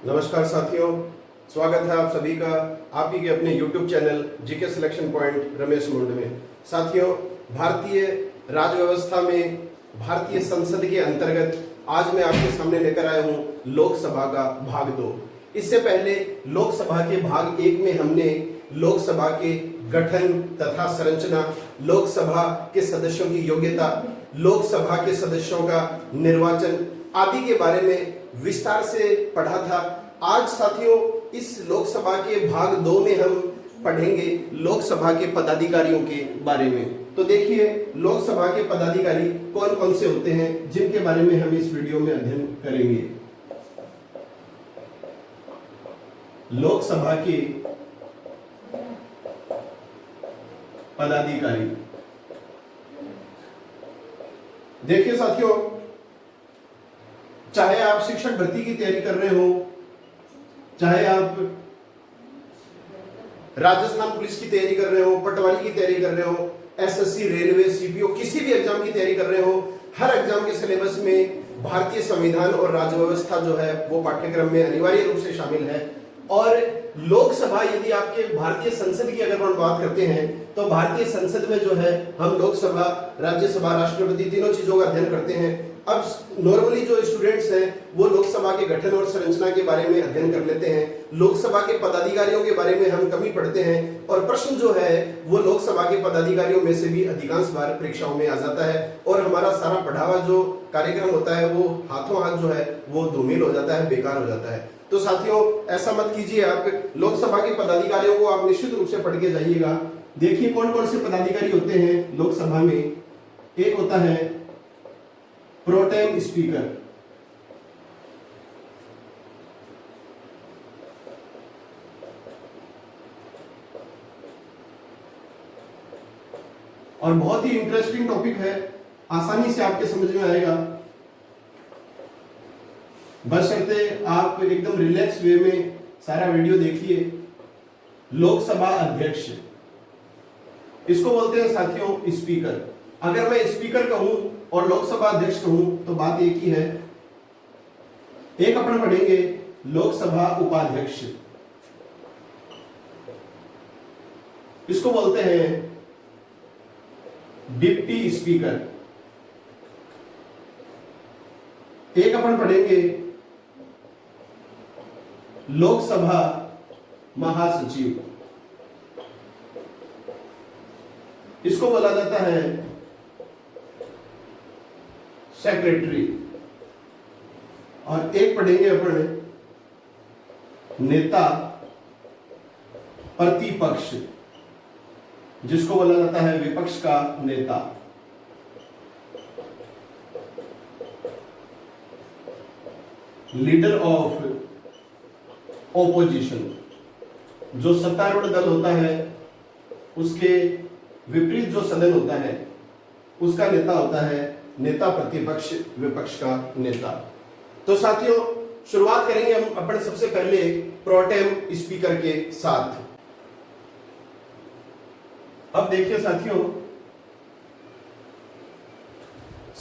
नमस्कार साथियों, स्वागत है आप सभी का आप ही के अपने YouTube channel GK selection point Ramesh मुंड में। साथियों, भारतीय राज व्यवस्था में भारतीय संसद के अंतर्गत आज मैं आपके सामने लेकर आया हूं लोकसभा का भाग 2। इससे पहले लोकसभा के भाग 1 में हमने लोकसभा के गठन तथा संरचना, लोकसभा के सदस्यों की योग्यता, लोकसभा के सदस्यों का निर्वाचन आदि के बारे में विस्तार से पढ़ा था। आज साथियों, इस लोकसभा के भाग 2 में हम पढ़ेंगे लोकसभा के पदाधिकारियों के बारे में। तो देखिए, लोकसभा के पदाधिकारी कौन कौन से होते हैं जिनके बारे में हम इस वीडियो में अध्ययन करेंगे। लोकसभा के पदाधिकारी, देखिए साथियों, चाहे आप शिक्षक भर्ती की तैयारी कर रहे हो, चाहे आप राजस्थान पुलिस की तैयारी कर रहे हो, पटवारी की तैयारी कर रहे हो, एसएससी, रेलवे, सीपीओ, किसी भी एग्जाम की तैयारी कर रहे हो, हर एग्जाम के सिलेबस में भारतीय संविधान और राज्य व्यवस्था जो है वो पाठ्यक्रम में अनिवार्य रूप से शामिल है। और लोकसभा, यदि आपके भारतीय संसद की अगर हम बात करते हैं तो भारतीय संसद में जो है हम लोकसभा, राज्यसभा, राष्ट्रपति तीनों चीजों का अध्ययन करते हैं। अब नॉर्मली जो स्टूडेंट्स हैं वो लोकसभा के गठन और संरचना के बारे में अध्ययन कर लेते हैं, लोकसभा के पदाधिकारियों के बारे में हम कम ही पढ़ते हैं, और प्रश्न जो है वो लोकसभा के पदाधिकारियों में से भी अधिकांश बार परीक्षाओं में आ जाता है, और हमारा सारा पढ़ा हुआ जो कार्यक्रम होता है वो हाथों हाथ जो है वो धूमिल हो जाता है, बेकार हो जाता है। तो साथियों, ऐसा मत कीजिए। आप लोकसभा के पदाधिकारियों को आप निश्चित रूप से पढ़ के जाइएगा। देखिए कौन कौन से पदाधिकारी होते हैं लोकसभा में। एक होता है प्रोटेम स्पीकर, और बहुत ही इंटरेस्टिंग टॉपिक है, आसानी से आपके समझ में आएगा, बशर्ते आप एकदम रिलैक्स वे में सारा वीडियो देखिए। लोकसभा अध्यक्ष, इसको बोलते हैं साथियों स्पीकर। अगर मैं स्पीकर कहूं और लोकसभा अध्यक्ष कहूं तो बात एक ही है। एक अपन पढ़ेंगे लोकसभा उपाध्यक्ष, इसको बोलते हैं डिप्टी स्पीकर। एक अपन पढ़ेंगे लोकसभा महासचिव, इसको बोला जाता है सेक्रेटरी। और एक पढ़ेंगे अपन नेता प्रतिपक्ष, जिसको बोला जाता है विपक्ष का नेता। लीडर ऑफ ओपोजिशन, जो सत्तारूढ़ दल होता है उसके विपरीत जो सदन होता है उसका नेता होता है नेता प्रतिपक्ष, विपक्ष का नेता। तो साथियों, शुरुआत करेंगे हम अपन सबसे पहले प्रोटेम स्पीकर के साथ। अब देखिए साथियों,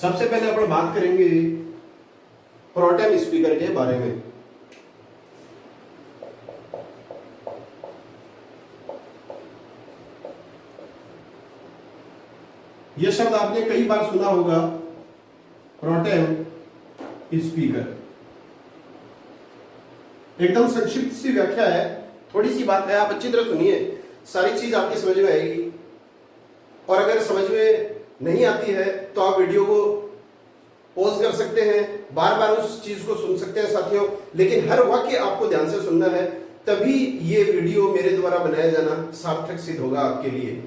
सबसे पहले अपन बात करेंगे प्रोटेम स्पीकर के बारे में। यह शब्द आपने कई बार सुना होगा, प्रोटेम स्पीकर। एकदम संक्षिप्त सी व्याख्या है, थोड़ी सी बात है, आप अच्छी तरह सुनिए, सारी चीज आपकी समझ में आएगी। और अगर समझ में नहीं आती है तो आप वीडियो को पॉज कर सकते हैं, बार बार उस चीज को सुन सकते हैं साथियों, लेकिन हर वाक्य आपको ध्यान से सुनना है, तभी ये वीडियो मेरे द्वारा बनाया जाना सार्थक सिद्ध होगा आपके लिए।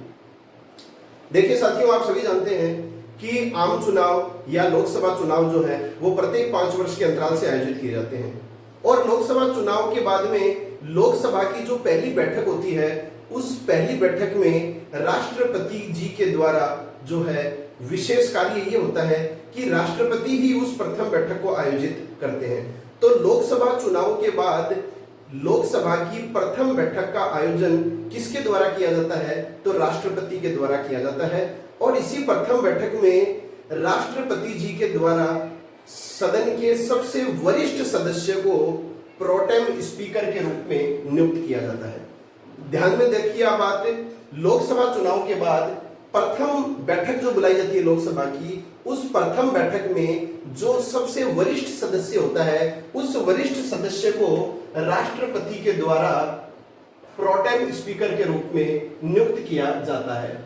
देखिए साथियों, आप सभी जानते हैं कि आम चुनाव या लोकसभा चुनाव जो है वो प्रत्येक 5 वर्ष के अंतराल से आयोजित किए जाते हैं, और लोकसभा चुनाव के बाद में लोकसभा की जो पहली बैठक होती है उस पहली बैठक में राष्ट्रपति जी के द्वारा जो है विशेष कार्य ये होता है कि राष्ट्रपति ही उस प्रथम बैठक को आयोजित करते हैं। तो लोकसभा चुनाव के बाद लोकसभा की प्रथम बैठक का आयोजन किसके द्वारा किया जाता है? तो राष्ट्रपति के द्वारा किया जाता है। और इसी प्रथम बैठक में राष्ट्रपति जी के द्वारा सदन के सबसे वरिष्ठ सदस्य को प्रोटेम स्पीकर के रूप में नियुक्त किया जाता है। ध्यान में देखिए आप बात, लोकसभा चुनाव के बाद प्रथम बैठक जो बुलाई जाती है लोकसभा की, उस प्रथम बैठक में जो सबसे वरिष्ठ सदस्य होता है, उस वरिष्ठ सदस्य को राष्ट्रपति के द्वारा प्रोटेम स्पीकर के रूप में नियुक्त किया जाता है।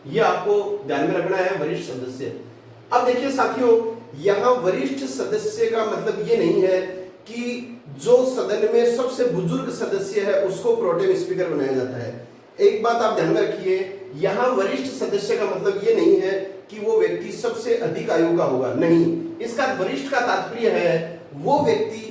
यह आपको ध्यान में रखना है, वरिष्ठ सदस्य। अब देखिए साथियों, यहां वरिष्ठ सदस्य का मतलब ये नहीं है कि जो सदन में सबसे बुजुर्ग सदस्य है उसको प्रोटेम स्पीकर बनाया जाता है। एक बात आप ध्यान में रखिए, यहां वरिष्ठ सदस्य का मतलब ये नहीं है कि वो व्यक्ति सबसे अधिक आयु का होगा, नहीं। इसका वरिष्ठ का तात्पर्य है वो व्यक्ति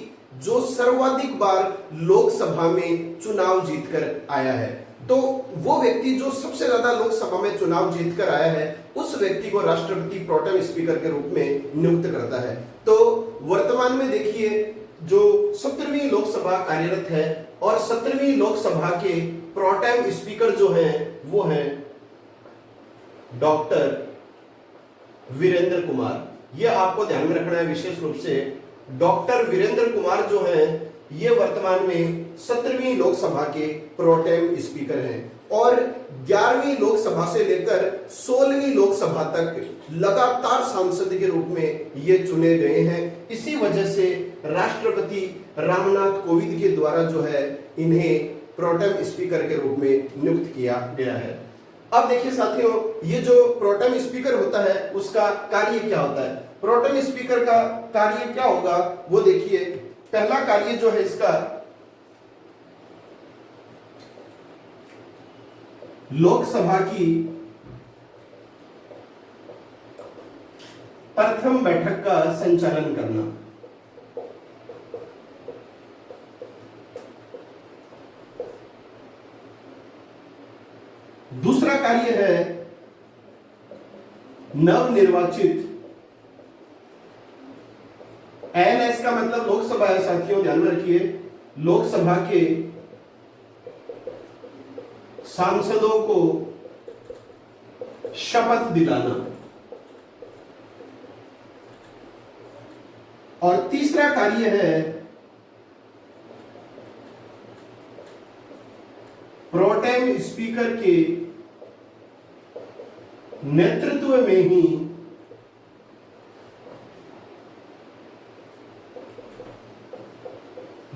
जो सर्वाधिक बार लोकसभा में चुनाव जीतकर आया है। तो वो व्यक्ति जो सबसे ज्यादा लोकसभा में चुनाव जीतकर आया है, उस व्यक्ति को राष्ट्रपति प्रोटेम स्पीकर के रूप में नियुक्त करता है। तो वर्तमान में देखिए, जो 17वीं लोकसभा कार्यरत है और 17वीं लोकसभा के प्रोटेम स्पीकर जो हैं वो हैं डॉक्टर वीरेंद्र कुमार। यह आपको ध्यान में रखना है विशेष रूप से। डॉक्टर वीरेंद्र कुमार जो हैं ये वर्तमान में 17वीं लोकसभा के प्रोटेम स्पीकर हैं और 11वीं लोकसभा से लेकर 16वीं लोकसभा तक लगातार सांसद के रूप में ये चुने गए हैं। इसी वजह से राष्ट्रपति रामनाथ कोविंद के द्वारा जो है इन्हें प्रोटेम स्पीकर के रूप में नियुक्त किया गया है। अब देखिए साथियों, ये जो प्रोटेम स्पीकर होता है उसका कार्य क्या होता है। प्रोटेम स्पीकर का कार्य क्या होगा वो देखिए। पहला कार्य जो है इसका, लोकसभा की प्रथम बैठक का संचालन करना। दूसरा कार्य है नवनिर्वाचित, एनएस का मतलब लोकसभा है साथियों, ध्यान में रखिए, लोकसभा के सांसदों को शपथ दिलाना। और तीसरा कार्य है प्रोटेम स्पीकर के नेतृत्व में ही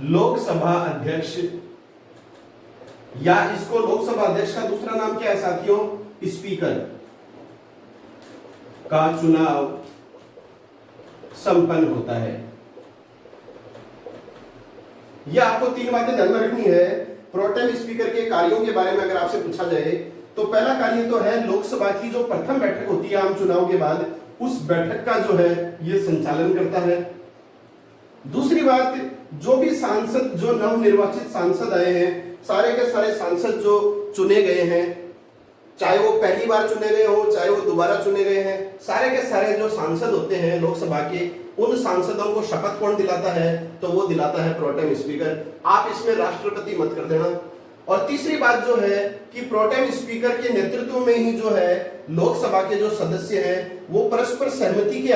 लोकसभा अध्यक्ष, या इसको लोकसभा अध्यक्ष का दूसरा नाम क्या है साथियों, स्पीकर, का चुनाव संपन्न होता है। यह आपको तीन बातें ध्यान में रखनी है। प्रोटेम स्पीकर के कार्यों के बारे में अगर आपसे पूछा जाए तो पहला कार्य तो है लोकसभा की जो प्रथम बैठक होती है आम चुनाव के बाद, उस बैठक का जो है ये संचालन करता है। दूसरी बात, जो भी सांसद, जो नवनिर्वाचित सांसद आए हैं, सारे के सारे सांसद जो चुने गए हैं, चाहे वो पहली बार चुने गए हो चाहे वो दोबारा चुने गए हैं, सारे के सारे जो सांसद होते हैं लोकसभा के, उन सांसदों को शपथ कौन दिलाता है, तो वो दिलाता है प्रोटेम स्पीकर। आप इसमें राष्ट्रपति मत कर देना। और तीसरी बात जो है कि प्रोटेम स्पीकर के नेतृत्व में ही जो है लोकसभा के जो सदस्य हैं वो परस्पर सहमति के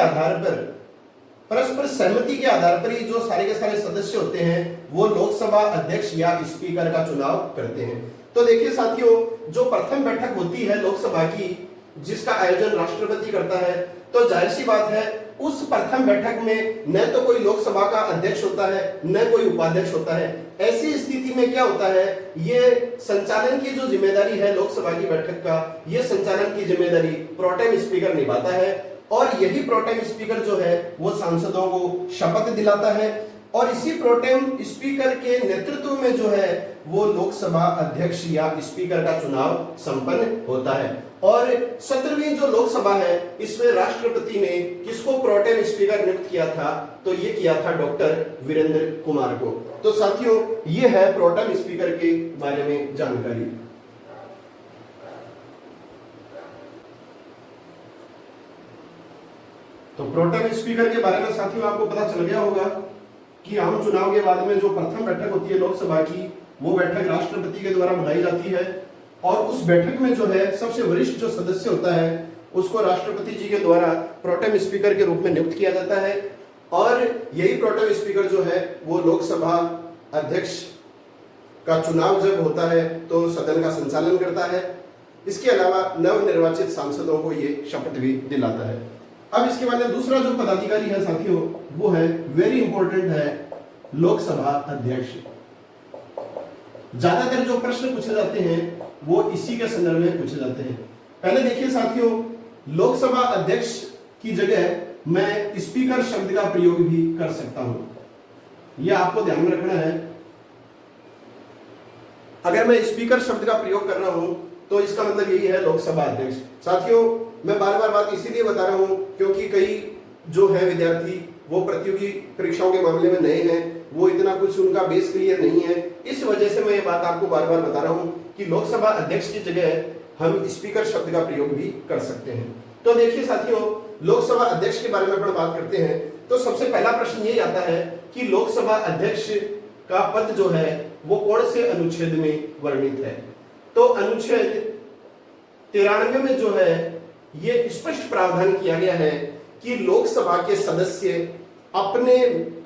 आधार पर ही जो सारे के सारे सदस्य होते हैं वो लोकसभा अध्यक्ष या स्पीकर का चुनाव करते हैं। तो देखिए साथियों, जो प्रथम बैठक होती है लोकसभा की जिसका आयोजन राष्ट्रपति करता है, तो जाहिर सी बात है उस प्रथम बैठक में न तो कोई लोकसभा का अध्यक्ष होता है न कोई उपाध्यक्ष होता है। ऐसी स्थिति में क्या होता है, ये संचालन की जो जिम्मेदारी है लोकसभा की बैठक का, ये संचालन की जिम्मेदारी प्रोटेम स्पीकर निभाता है और यही प्रोटेम स्पीकर जो है वो सांसदों को शपथ दिलाता है और इसी प्रोटेम स्पीकर के नेतृत्व में जो है वो लोकसभा अध्यक्ष या स्पीकर का चुनाव संपन्न होता है। और 17वीं जो लोकसभा है इसमें राष्ट्रपति ने किसको प्रोटेम स्पीकर नियुक्त किया था, तो ये किया था डॉक्टर वीरेंद्र कुमार को। तो साथियों, ये है प्रोटेम स्पीकर के बारे में जानकारी। तो प्रोटेम स्पीकर के बारे में साथियों आपको पता चल गया होगा कि आम चुनाव के बाद में जो प्रथम बैठक होती है लोकसभा की, वो बैठक राष्ट्रपति के द्वारा बुलाई जाती है और उस बैठक में जो है सबसे वरिष्ठ जो सदस्य होता है उसको राष्ट्रपति जी के द्वारा प्रोटेम स्पीकर के रूप में नियुक्त किया जाता है। और यही प्रोटेम स्पीकर जो है वो लोकसभा अध्यक्ष का चुनाव जब होता है तो सदन का संचालन करता है। इसके अलावा नवनिर्वाचित सांसदों को ये शपथ भी दिलाता है। अब इसके बाद दूसरा जो पदाधिकारी है साथियों वो है वेरी इंपॉर्टेंट है लोकसभा अध्यक्ष। ज्यादातर जो प्रश्न पूछे जाते हैं वो इसी के संदर्भ में पूछे जाते हैं। पहले देखिए साथियों, लोकसभा अध्यक्ष की जगह मैं स्पीकर शब्द का प्रयोग भी कर सकता हूं, यह आपको ध्यान में रखना है। अगर मैं स्पीकर शब्द का प्रयोग कर रहा हूं तो इसका मतलब यही है लोकसभा अध्यक्ष। साथियों मैं बार बार बात इसीलिए बता रहा हूं क्योंकि कई जो है विद्यार्थी वो प्रतियोगी परीक्षाओं के मामले में नए हैं, वो इतना कुछ उनका बेस क्लियर नहीं है। इस वजह से मैं ये बात आपको बार बार बता रहा हूं कि लोकसभा अध्यक्ष की जगह हम स्पीकर शब्द का प्रयोग भी कर सकते हैं। तो देखिए साथियों, लोकसभा अध्यक्ष के बारे में अपन बात करते हैं तो सबसे पहला प्रश्न ये आता है कि लोकसभा अध्यक्ष का पद जो है वो कौन से अनुच्छेद में वर्णित है। तो अनुच्छेद 93 में जो है ये स्पष्ट प्रावधान किया गया है कि लोकसभा के सदस्य अपने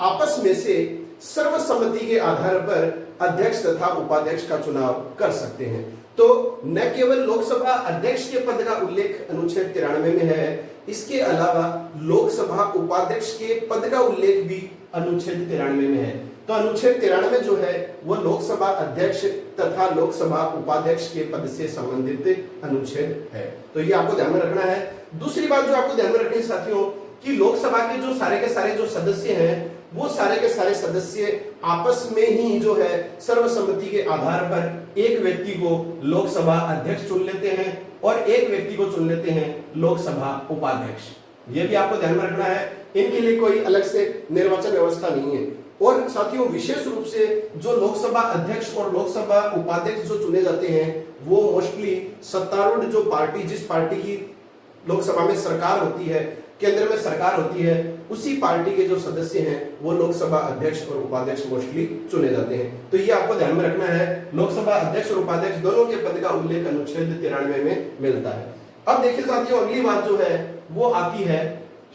आपस में से सर्वसम्मति के आधार पर अध्यक्ष तथा उपाध्यक्ष का चुनाव कर सकते हैं। तो न केवल लोकसभा अध्यक्ष के पद का उल्लेख अनुच्छेद 93 में है, इसके अलावा लोकसभा उपाध्यक्ष के पद का उल्लेख भी अनुच्छेद 93 में है। तो अनुच्छेद 93 जो है वो लोकसभा अध्यक्ष तथा लोकसभा उपाध्यक्ष के पद से संबंधित अनुच्छेद है। तो ये आपको ध्यान में रखना है। दूसरी बात जो आपको ध्यान में रखनी है साथियों कि लोकसभा के जो सारे के सारे जो सदस्य हैं वो सारे के सारे सदस्य आपस में ही जो है सर्वसम्मति के आधार पर एक व्यक्ति को लोकसभा अध्यक्ष चुन लेते हैं और एक व्यक्ति को चुन लेते हैं लोकसभा उपाध्यक्ष। ये भी आपको ध्यान में रखना है, इनके लिए कोई अलग से निर्वाचन व्यवस्था नहीं है। और साथियों विशेष रूप से जो लोकसभा अध्यक्ष और लोकसभा उपाध्यक्ष जो चुने जाते हैं वो मोस्टली सत्तारूढ़ जो पार्टी, जिस पार्टी की लोकसभा में सरकार होती है, केंद्र में सरकार होती है, उसी पार्टी के जो सदस्य हैं वो लोकसभा अध्यक्ष और उपाध्यक्ष मोस्टली चुने जाते हैं। तो ये आपको ध्यान में रखना है, लोकसभा अध्यक्ष और उपाध्यक्ष दोनों के पद का उल्लेख अनुच्छेद 93 में मिलता है। अब देखिए साथियों अगली बात जो है वो आती है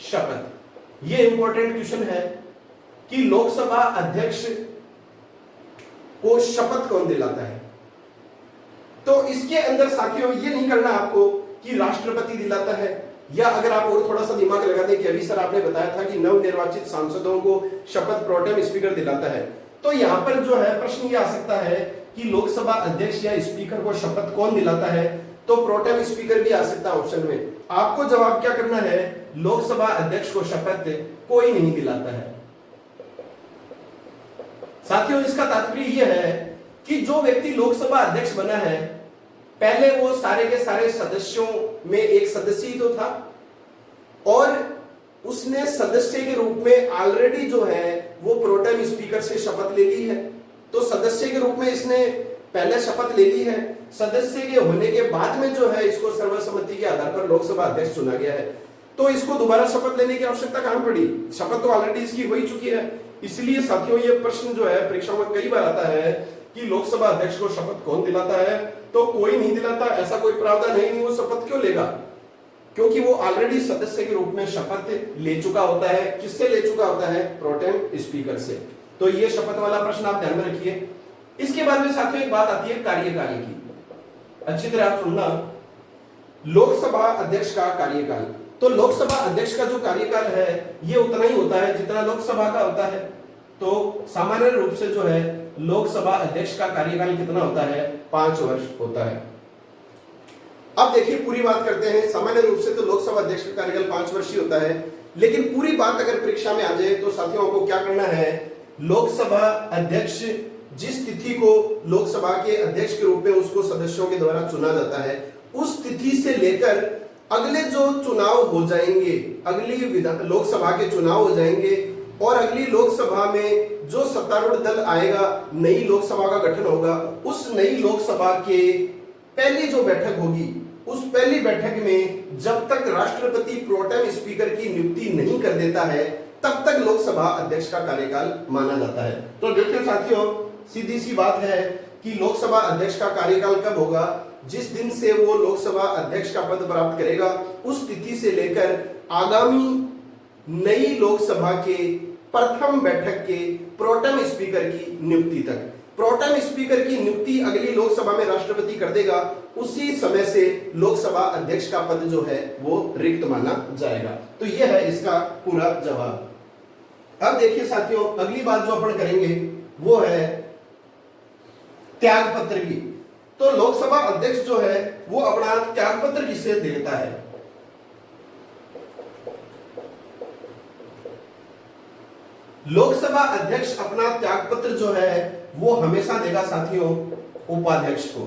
शपथ। ये इंपॉर्टेंट क्वेश्चन है कि लोकसभा अध्यक्ष को शपथ कौन दिलाता है। तो इसके अंदर साथियों ये नहीं करना आपको कि राष्ट्रपति दिलाता है, या अगर आप और थोड़ा सा दिमाग लगा दें कि अभी सर आपने बताया था कि नवनिर्वाचित सांसदों को शपथ प्रोटेम स्पीकर दिलाता है, तो यहां पर जो है प्रश्न ये आ सकता है कि लोकसभा अध्यक्ष या स्पीकर को शपथ कौन दिलाता है। तो प्रोटेम स्पीकर भी आ सकता है ऑप्शन में। आपको जवाब क्या करना है, लोकसभा अध्यक्ष को शपथ कोई नहीं दिलाता है। साथियों इसका तात्पर्य यह है कि जो व्यक्ति लोकसभा अध्यक्ष बना है पहले वो सारे के सारे सदस्यों में एक सदस्य ही तो था और उसने सदस्य के रूप में ऑलरेडी जो है वो प्रोटेम स्पीकर से शपथ ले ली है। तो सदस्य के रूप में इसने पहले शपथ ले ली है, सदस्य के होने के बाद में जो है इसको सर्वसम्मति के आधार पर लोकसभा अध्यक्ष चुना गया है। तो इसको दोबारा शपथ लेने की आवश्यकता कहां पड़ी, शपथ तो ऑलरेडी इसकी हो ही चुकी है। इसलिए साथियों ये प्रश्न जो है परीक्षा में कई बार आता है कि लोकसभा अध्यक्ष को शपथ कौन दिलाता है। तो कोई नहीं दिलाता, ऐसा कोई प्रावधान है नहीं। वो शपथ क्यों लेगा, क्योंकि वो ऑलरेडी सदस्य के रूप में शपथ ले चुका होता है। किससे ले चुका होता है, प्रोटेम स्पीकर से। तो ये शपथ वाला प्रश्न आप ध्यान में रखिए। इसके बाद में साथियों एक बात आती है कार्यकाल की, अच्छी तरह आप सुनना। लोकसभा अध्यक्ष का कार्यकाल, तो लोकसभा अध्यक्ष का जो कार्यकाल है ये उतना ही होता है जितना लोकसभा का होता है। तो सामान्य रूप से जो है लोकसभा अध्यक्ष का कार्यकाल कितना होता है, 5 वर्ष होता है। अब देखिए पूरी बात करते हैं। सामान्य रूप से तो लोकसभा अध्यक्ष का कार्यकाल 5 वर्ष ही होता है, लेकिन पूरी बात अगर परीक्षा में आ जाए तो साथियों को क्या करना है, लोकसभा अध्यक्ष जिस तिथि को लोकसभा के अध्यक्ष के रूप में उसको सदस्यों के द्वारा चुना जाता है, उस तिथि से लेकर अगले जो चुनाव हो जाएंगे, अगली लोकसभा के चुनाव हो जाएंगे और अगली लोकसभा में जो सत्तारूढ़ दल आएगा, नई लोकसभा का गठन होगा, उस नई लोकसभा के पहली जो बैठक होगी, उस पहली बैठक में जब तक राष्ट्रपति प्रोटेम स्पीकर की नियुक्ति नहीं कर देता है तब तक लोकसभा अध्यक्ष का कार्यकाल माना जाता है। तो देखिए साथियों सीधी सी बात है कि लोकसभा अध्यक्ष का कार्यकाल कब होगा, जिस दिन से वो लोकसभा अध्यक्ष का पद प्राप्त करेगा उस तिथि से लेकर आगामी नई लोकसभा के प्रथम बैठक के प्रोटेम स्पीकर की नियुक्ति तक। प्रोटेम स्पीकर की नियुक्ति अगली लोकसभा में राष्ट्रपति कर देगा, उसी समय से लोकसभा अध्यक्ष का पद जो है वो रिक्त माना जाएगा। तो यह है इसका पूरा जवाब। अब देखिए साथियों, अगली बात जो अपन करेंगे वो है त्याग पत्र की। तो लोकसभा अध्यक्ष जो है वो अपना त्याग पत्र किसे देता है? लोकसभा अध्यक्ष अपना त्याग पत्र जो है वो हमेशा देगा साथियों उपाध्यक्ष को।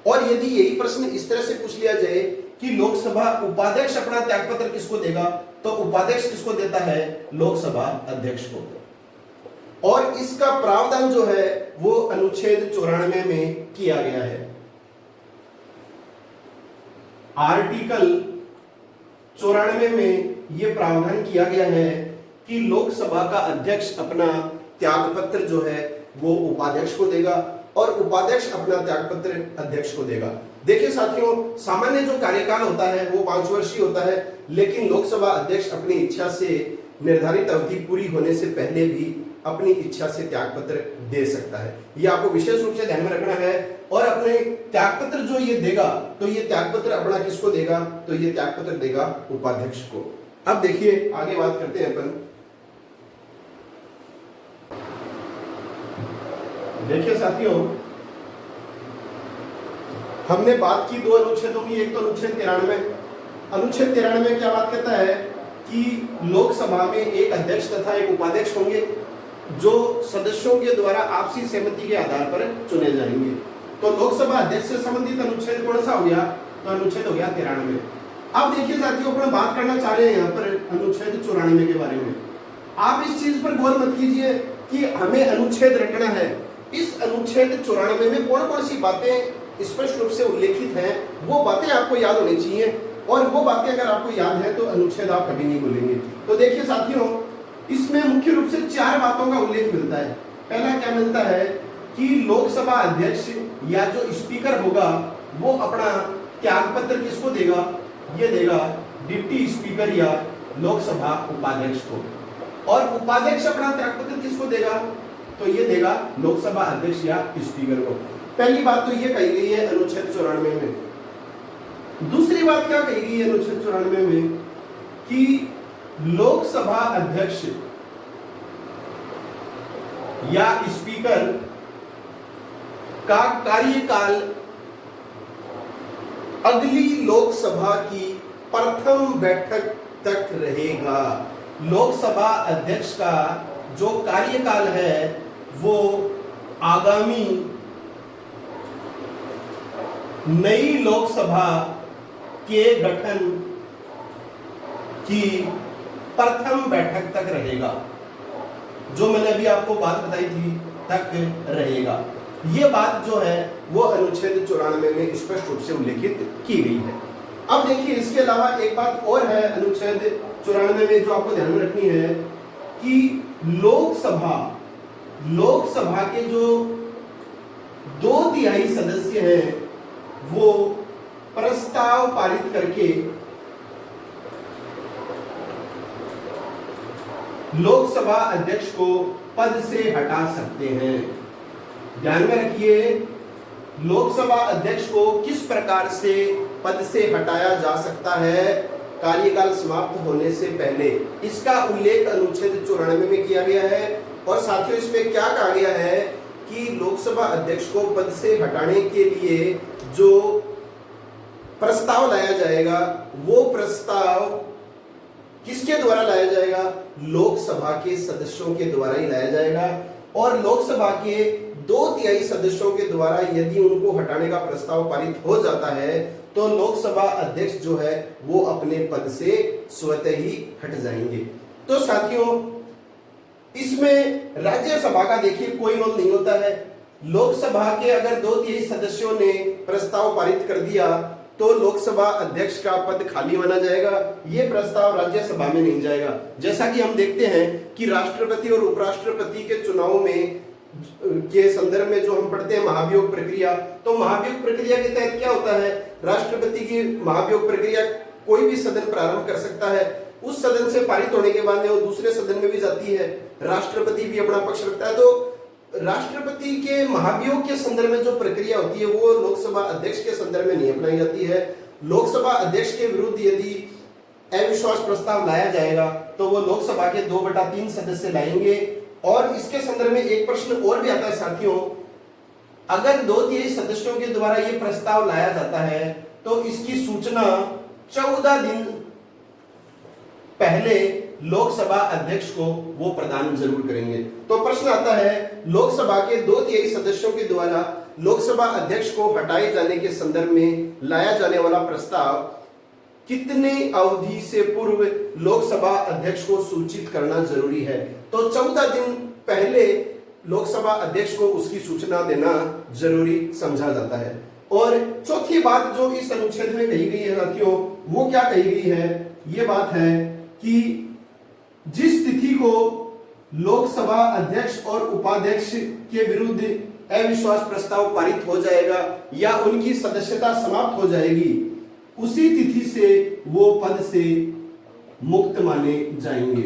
और यदि यही प्रश्न इस तरह से पूछ लिया जाए कि लोकसभा उपाध्यक्ष अपना त्याग पत्र किसको देगा, तो उपाध्यक्ष किसको देता है? लोकसभा अध्यक्ष को। और इसका प्रावधान जो है वो अनुच्छेद 94 में किया गया है। आर्टिकल 94 में यह प्रावधान किया गया है कि लोकसभा का अध्यक्ष अपना त्याग पत्र जो है वो उपाध्यक्ष को देगा और उपाध्यक्ष अपना त्याग पत्र अध्यक्ष को देगा। देखिए साथियों, सामान्य जो कार्यकाल होता है वो 5 वर्षीय होता है, लेकिन लोकसभा अध्यक्ष अपनी इच्छा से निर्धारित अवधि पूरी होने से पहले भी अपनी इच्छा से त्याग पत्र दे सकता है। यह आपको विशेष रूप से ध्यान में रखना है। और अपने त्याग पत्र जो ये देगा, तो ये त्याग पत्र अपना किसको देगा? तो ये त्याग पत्र देगा उपाध्यक्ष को। अब देखिए आगे बात करते हैं अपन। देखिए साथियों, हमने बात की 2 अनुच्छेदों की। एक तो अनुच्छेद 93। अनुच्छेद 93 क्या बात कहता है कि लोकसभा में एक अध्यक्ष तथा एक उपाध्यक्ष होंगे जो सदस्यों के द्वारा आपसी सहमति के आधार पर चुने जाएंगे। तो लोकसभा अध्यक्ष से संबंधित अनुच्छेद कौन सा हो गया? तो अनुच्छेद हो गया 93। अब देखिए साथियों, अपन बात करना चाह रहे हैं यहाँ पर अनुच्छेद 94 के बारे में। आप इस चीज पर गौर मत कीजिए कि हमें अनुच्छेद रटना है। इस अनुच्छेद 94 में कौन कौन सी बातें स्पष्ट रूप से उल्लेखित हैं, वो बातें आपको याद होनी चाहिए। और वो बातें अगर आपको याद है तो अनुच्छेद आप कभी नहीं भूलेंगे। तो देखिए साथियों, इसमें मुख्य रूप से 4 बातों का उल्लेख मिलता है। पहला क्या मिलता है कि लोकसभा अध्यक्ष या जो स्पीकर होगा वो अपना त्याग पत्र किसको देगा? ये देगा डिप्टी स्पीकर या लोकसभा उपाध्यक्ष को। और उपाध्यक्ष अपना त्याग पत्र किसको देगा? तो ये देगा लोकसभा अध्यक्ष या स्पीकर को। पहली बात तो ये कही गई है अनुच्छेद 94 में। दूसरी बात क्या कही गई है अनुच्छेद 94 में कि लोकसभा अध्यक्ष या स्पीकर का कार्यकाल अगली लोकसभा की प्रथम बैठक तक रहेगा। लोकसभा अध्यक्ष का जो कार्यकाल है वो आगामी नई लोकसभा के गठन की प्रथम बैठक तक रहेगा। जो मैंने अभी आपको बात बताई थी तक रहेगा। ये बात जो है वो अनुच्छेद 94 में स्पष्ट रूप से उल्लेखित की गई है। अब देखिए, इसके अलावा एक बात और है अनुच्छेद 94 में जो आपको ध्यान में रखनी है कि लोकसभा के जो 2/3 सदस्य हैं वो प्रस्ताव पारित करके लोकसभा अध्यक्ष को पद से हटा सकते हैं। ध्यान में रखिए, लोकसभा अध्यक्ष को किस प्रकार से पद से हटाया जा सकता है कार्यकाल समाप्त होने से पहले, इसका उल्लेख अनुच्छेद 94 में किया गया है। और साथियों, इसमें क्या कहा गया है कि लोकसभा अध्यक्ष को पद से हटाने के लिए जो प्रस्ताव लाया जाएगा वो प्रस्ताव किसके द्वारा लाया जाएगा? लोकसभा के सदस्यों के द्वारा ही लाया जाएगा। और लोकसभा के 2/3 सदस्यों के द्वारा यदि उनको हटाने का प्रस्ताव पारित हो जाता है तो लोकसभा अध्यक्ष जो है वो अपने पद से स्वतः ही हट जाएंगे। तो साथियों, इसमें राज्यसभा का देखिए कोई रोल नहीं होता है। लोकसभा के अगर 2/3 सदस्यों ने प्रस्ताव पारित कर दिया तो लोकसभा अध्यक्ष का पद खाली माना जाएगा। यह प्रस्ताव राज्यसभा में नहीं जाएगा। जैसा कि हम देखते हैं कि राष्ट्रपति और उपराष्ट्रपति के चुनाव में के संदर्भ में जो हम पढ़ते हैं महाभियोग प्रक्रिया, तो महाभियोग प्रक्रिया के तहत क्या होता है? राष्ट्रपति की महाभियोग प्रक्रिया कोई भी सदन प्रारंभ कर सकता है। उस सदन से पारित होने के बाद में वो दूसरे सदन में भी जाती है, राष्ट्रपति भी अपना पक्ष रखता है। तो राष्ट्रपति के महाभियोग के संदर्भ में जो प्रक्रिया होती है वो लोकसभा अध्यक्ष के संदर्भ में नहीं अपनाई जाती है। लोकसभा अध्यक्ष के विरुद्ध यदि अविश्वास प्रस्ताव लाया जाएगा तो वो लोकसभा के 2/3 सदस्य लाएंगे। और इसके संदर्भ में एक प्रश्न और भी आता है साथियों, अगर 2/3 सदस्यों के द्वारा ये प्रस्ताव लाया जाता है तो इसकी सूचना 14 दिन पहले लोकसभा अध्यक्ष को वो प्रदान जरूर करेंगे। तो प्रश्न आता है, लोकसभा के 2/3 सदस्यों के द्वारा लोकसभा अध्यक्ष को हटाए जाने के संदर्भ में लाया जाने वाला प्रस्ताव कितने अवधि से पूर्व लोकसभा अध्यक्ष को सूचित करना जरूरी है? तो 14 दिन पहले लोकसभा अध्यक्ष को उसकी सूचना देना जरूरी समझा जाता है। और चौथी बात जो इस अनुच्छेद में कही गई है साथियों, वो क्या कही गई है? ये बात है कि जिस तिथि को लोकसभा अध्यक्ष और उपाध्यक्ष के विरुद्ध अविश्वास प्रस्ताव पारित हो जाएगा या उनकी सदस्यता समाप्त हो जाएगी, उसी तिथि से वो पद से मुक्त माने जाएंगे।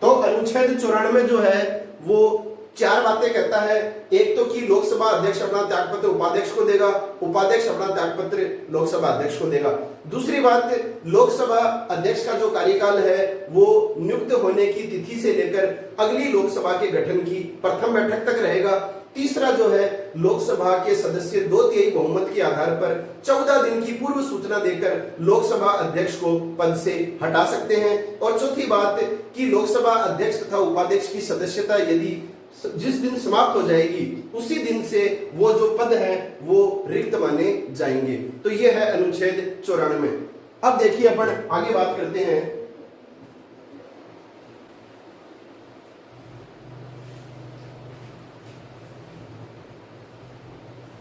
तो अनुच्छेद 94 जो है वो 4 बातें कहता है। एक तो कि लोकसभा अध्यक्ष अपना त्यागपत्र उपाध्यक्ष को देगा, उपाध्यक्ष अपना त्यागपत्र लोकसभा अध्यक्ष को देगा। दूसरी बात, लोकसभा अध्यक्ष का जो कार्यकाल है वो नियुक्त होने की तिथि से लेकर अगली लोकसभा के गठन की प्रथम बैठक तक रहेगा। तीसरा जो है, लोकसभा के सदस्य 2/3 बहुमत के आधार पर 14 दिन की पूर्व सूचना देकर लोकसभा अध्यक्ष को पद से हटा सकते हैं। और चौथी बात कि लोकसभा अध्यक्ष तथा उपाध्यक्ष की सदस्यता यदि जिस दिन समाप्त हो जाएगी उसी दिन से वो जो पद है वो रिक्त माने जाएंगे। तो ये है अनुच्छेद 94। अब देखिए अपन आगे बात करते हैं।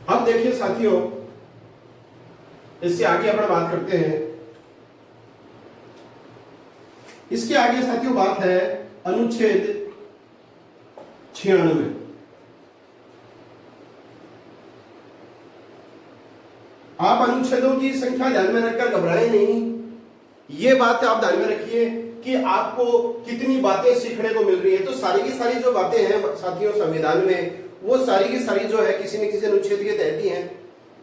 अब देखिए साथियों, इससे आगे अपन बात करते हैं। इसके आगे साथियों बात है अनुच्छेद 96। आप अनुच्छेदों की संख्या ध्यान में रखकर घबराएं नहीं। ये बात आप ध्यान में रखिए कि आपको कितनी बातें सीखने को मिल रही है। तो सारी की सारी जो बातें हैं साथियों संविधान में, वो सारी की सारी जो है किसी न किसी अनुच्छेद के तहत ही हैं।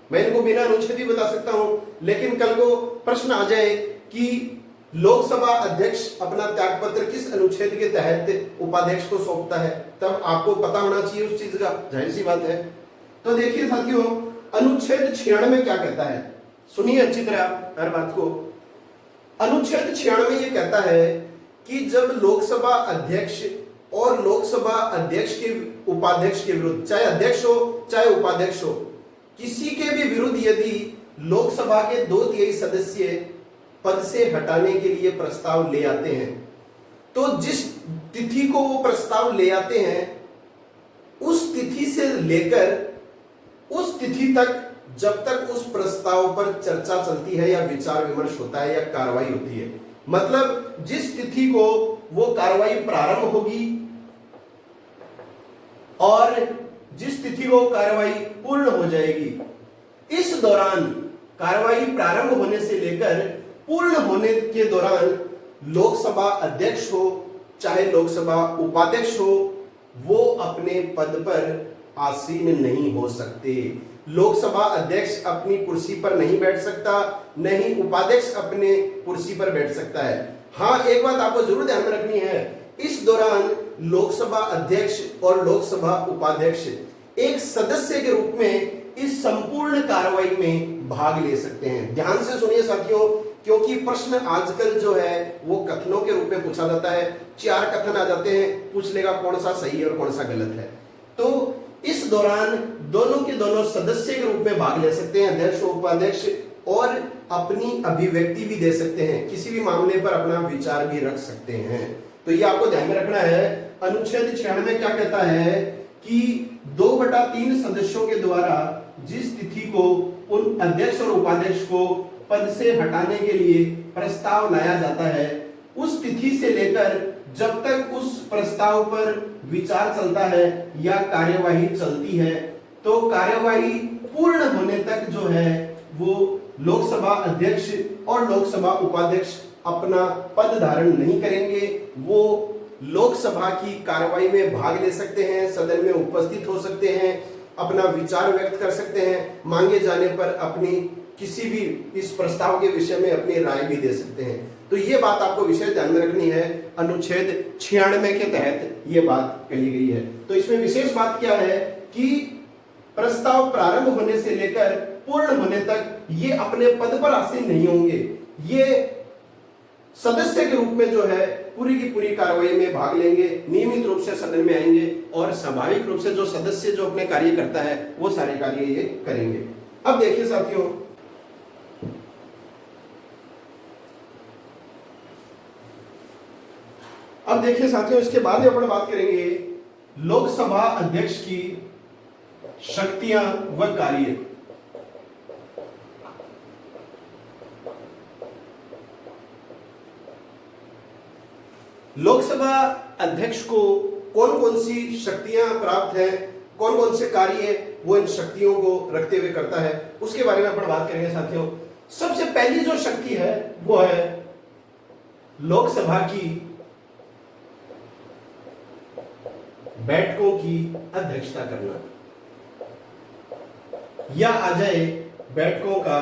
मैं इनको बिना अनुच्छेद ही बता सकता हूं, लेकिन कल को प्रश्न आ जाए कि लोकसभा अध्यक्ष अपना त्यागपत्र किस अनुच्छेद के तहत उपाध्यक्ष को सौंपता है, तब आपको पता होना चाहिए उस चीज का, जाहिर सी बात है। तो देखिए साथियों, अनुच्छेद 96 क्या कहता है, सुनिए अच्छी तरह हर बात को। अनुच्छेद 96 ये कहता है कि जब लोकसभा अध्यक्ष और लोकसभा अध्यक्ष के उपाध्यक्ष के विरुद्ध, चाहे अध्यक्ष हो चाहे उपाध्यक्ष हो, किसी के भी विरुद्ध यदि लोकसभा के 2/3 सदस्य पद से हटाने के लिए प्रस्ताव ले आते हैं, तो जिस तिथि को वो प्रस्ताव ले आते हैं उस तिथि से लेकर उस तिथि तक, जब तक उस प्रस्ताव पर चर्चा चलती है या विचार विमर्श होता है या कार्रवाई होती है, मतलब जिस तिथि को वो कार्रवाई प्रारंभ होगी और जिस तिथि को कार्रवाई पूर्ण हो जाएगी, इस दौरान कार्रवाई प्रारंभ होने से लेकर पूर्ण होने के दौरान लोकसभा अध्यक्ष हो चाहे लोकसभा उपाध्यक्ष हो, वो अपने पद पर आसीन नहीं हो सकते। लोकसभा अध्यक्ष अपनी कुर्सी पर नहीं बैठ सकता, नहीं उपाध्यक्ष अपने कुर्सी पर बैठ सकता है। हाँ, एक बात आपको जरूर ध्यान में रखनी है, इस दौरान लोकसभा अध्यक्ष और लोकसभा उपाध्यक्ष एक सदस्य के रूप में इस संपूर्ण कार्रवाई में भाग ले सकते हैं। ध्यान से सुनिए साथियों, क्योंकि प्रश्न आजकल जो है वो कथनों के रूप में पूछा जाता है। 4 कथन आ जाते हैं, पूछ लेगा कौन सा सही है और कौन सा गलत है। तो इस दौरान दोनों के दोनों सदस्य के रूप में भाग ले सकते हैं, अध्यक्ष और उपाध्यक्ष, और अपनी अभिव्यक्ति भी दे सकते हैं, किसी भी मामले पर अपना विचार भी रख सकते हैं। तो ये आपको ध्यान में रखना है। अनुच्छेद 96 क्या कहता है कि 2/3 सदस्यों के द्वारा जिस तिथि को उन अध्यक्ष और उपाध्यक्ष को पद से हटाने के लिए प्रस्ताव लाया जाता है, उस तिथि से लेकर जब तक उस प्रस्ताव पर विचार चलता है या कार्यवाही चलती है, तो कार्यवाही पूर्ण होने तक जो है वो लोकसभा अध्यक्ष और लोकसभा उपाध्यक्ष अपना पद धारण नहीं करेंगे। वो लोकसभा की कार्रवाई में भाग ले सकते हैं, सदन में उपस्थित हो सकते हैं, अपना विचार व्यक्त कर सकते हैं, मांगे जाने पर अपनी किसी भी इस प्रस्ताव के विषय में अपनी राय भी दे सकते हैं। तो ये बात आपको विशेष ध्यान में रखनी है, अनुच्छेद 96 के तहत ये बात कही गई है। तो इसमें विशेष बात क्या है कि प्रस्ताव प्रारंभ होने से लेकर पूर्ण होने तक ये अपने पद पर आसीन नहीं होंगे। ये सदस्य के रूप में जो है पूरी की पूरी कार्रवाई में भाग लेंगे, नियमित रूप से सदन में आएंगे और स्वाभाविक रूप से जो सदस्य जो अपने कार्य करता है वो सारे कार्य ये करेंगे। अब देखिए साथियों, इसके बाद में अपन बात करेंगे लोकसभा अध्यक्ष की शक्तियां व कार्य। लोकसभा अध्यक्ष को कौन कौन सी शक्तियां प्राप्त है, कौन कौन से कार्य वो इन शक्तियों को रखते हुए करता है, उसके बारे में अपन बात करेंगे साथियों। सबसे पहली जो शक्ति है वो है लोकसभा की बैठकों की अध्यक्षता करना, या आ जाए बैठकों का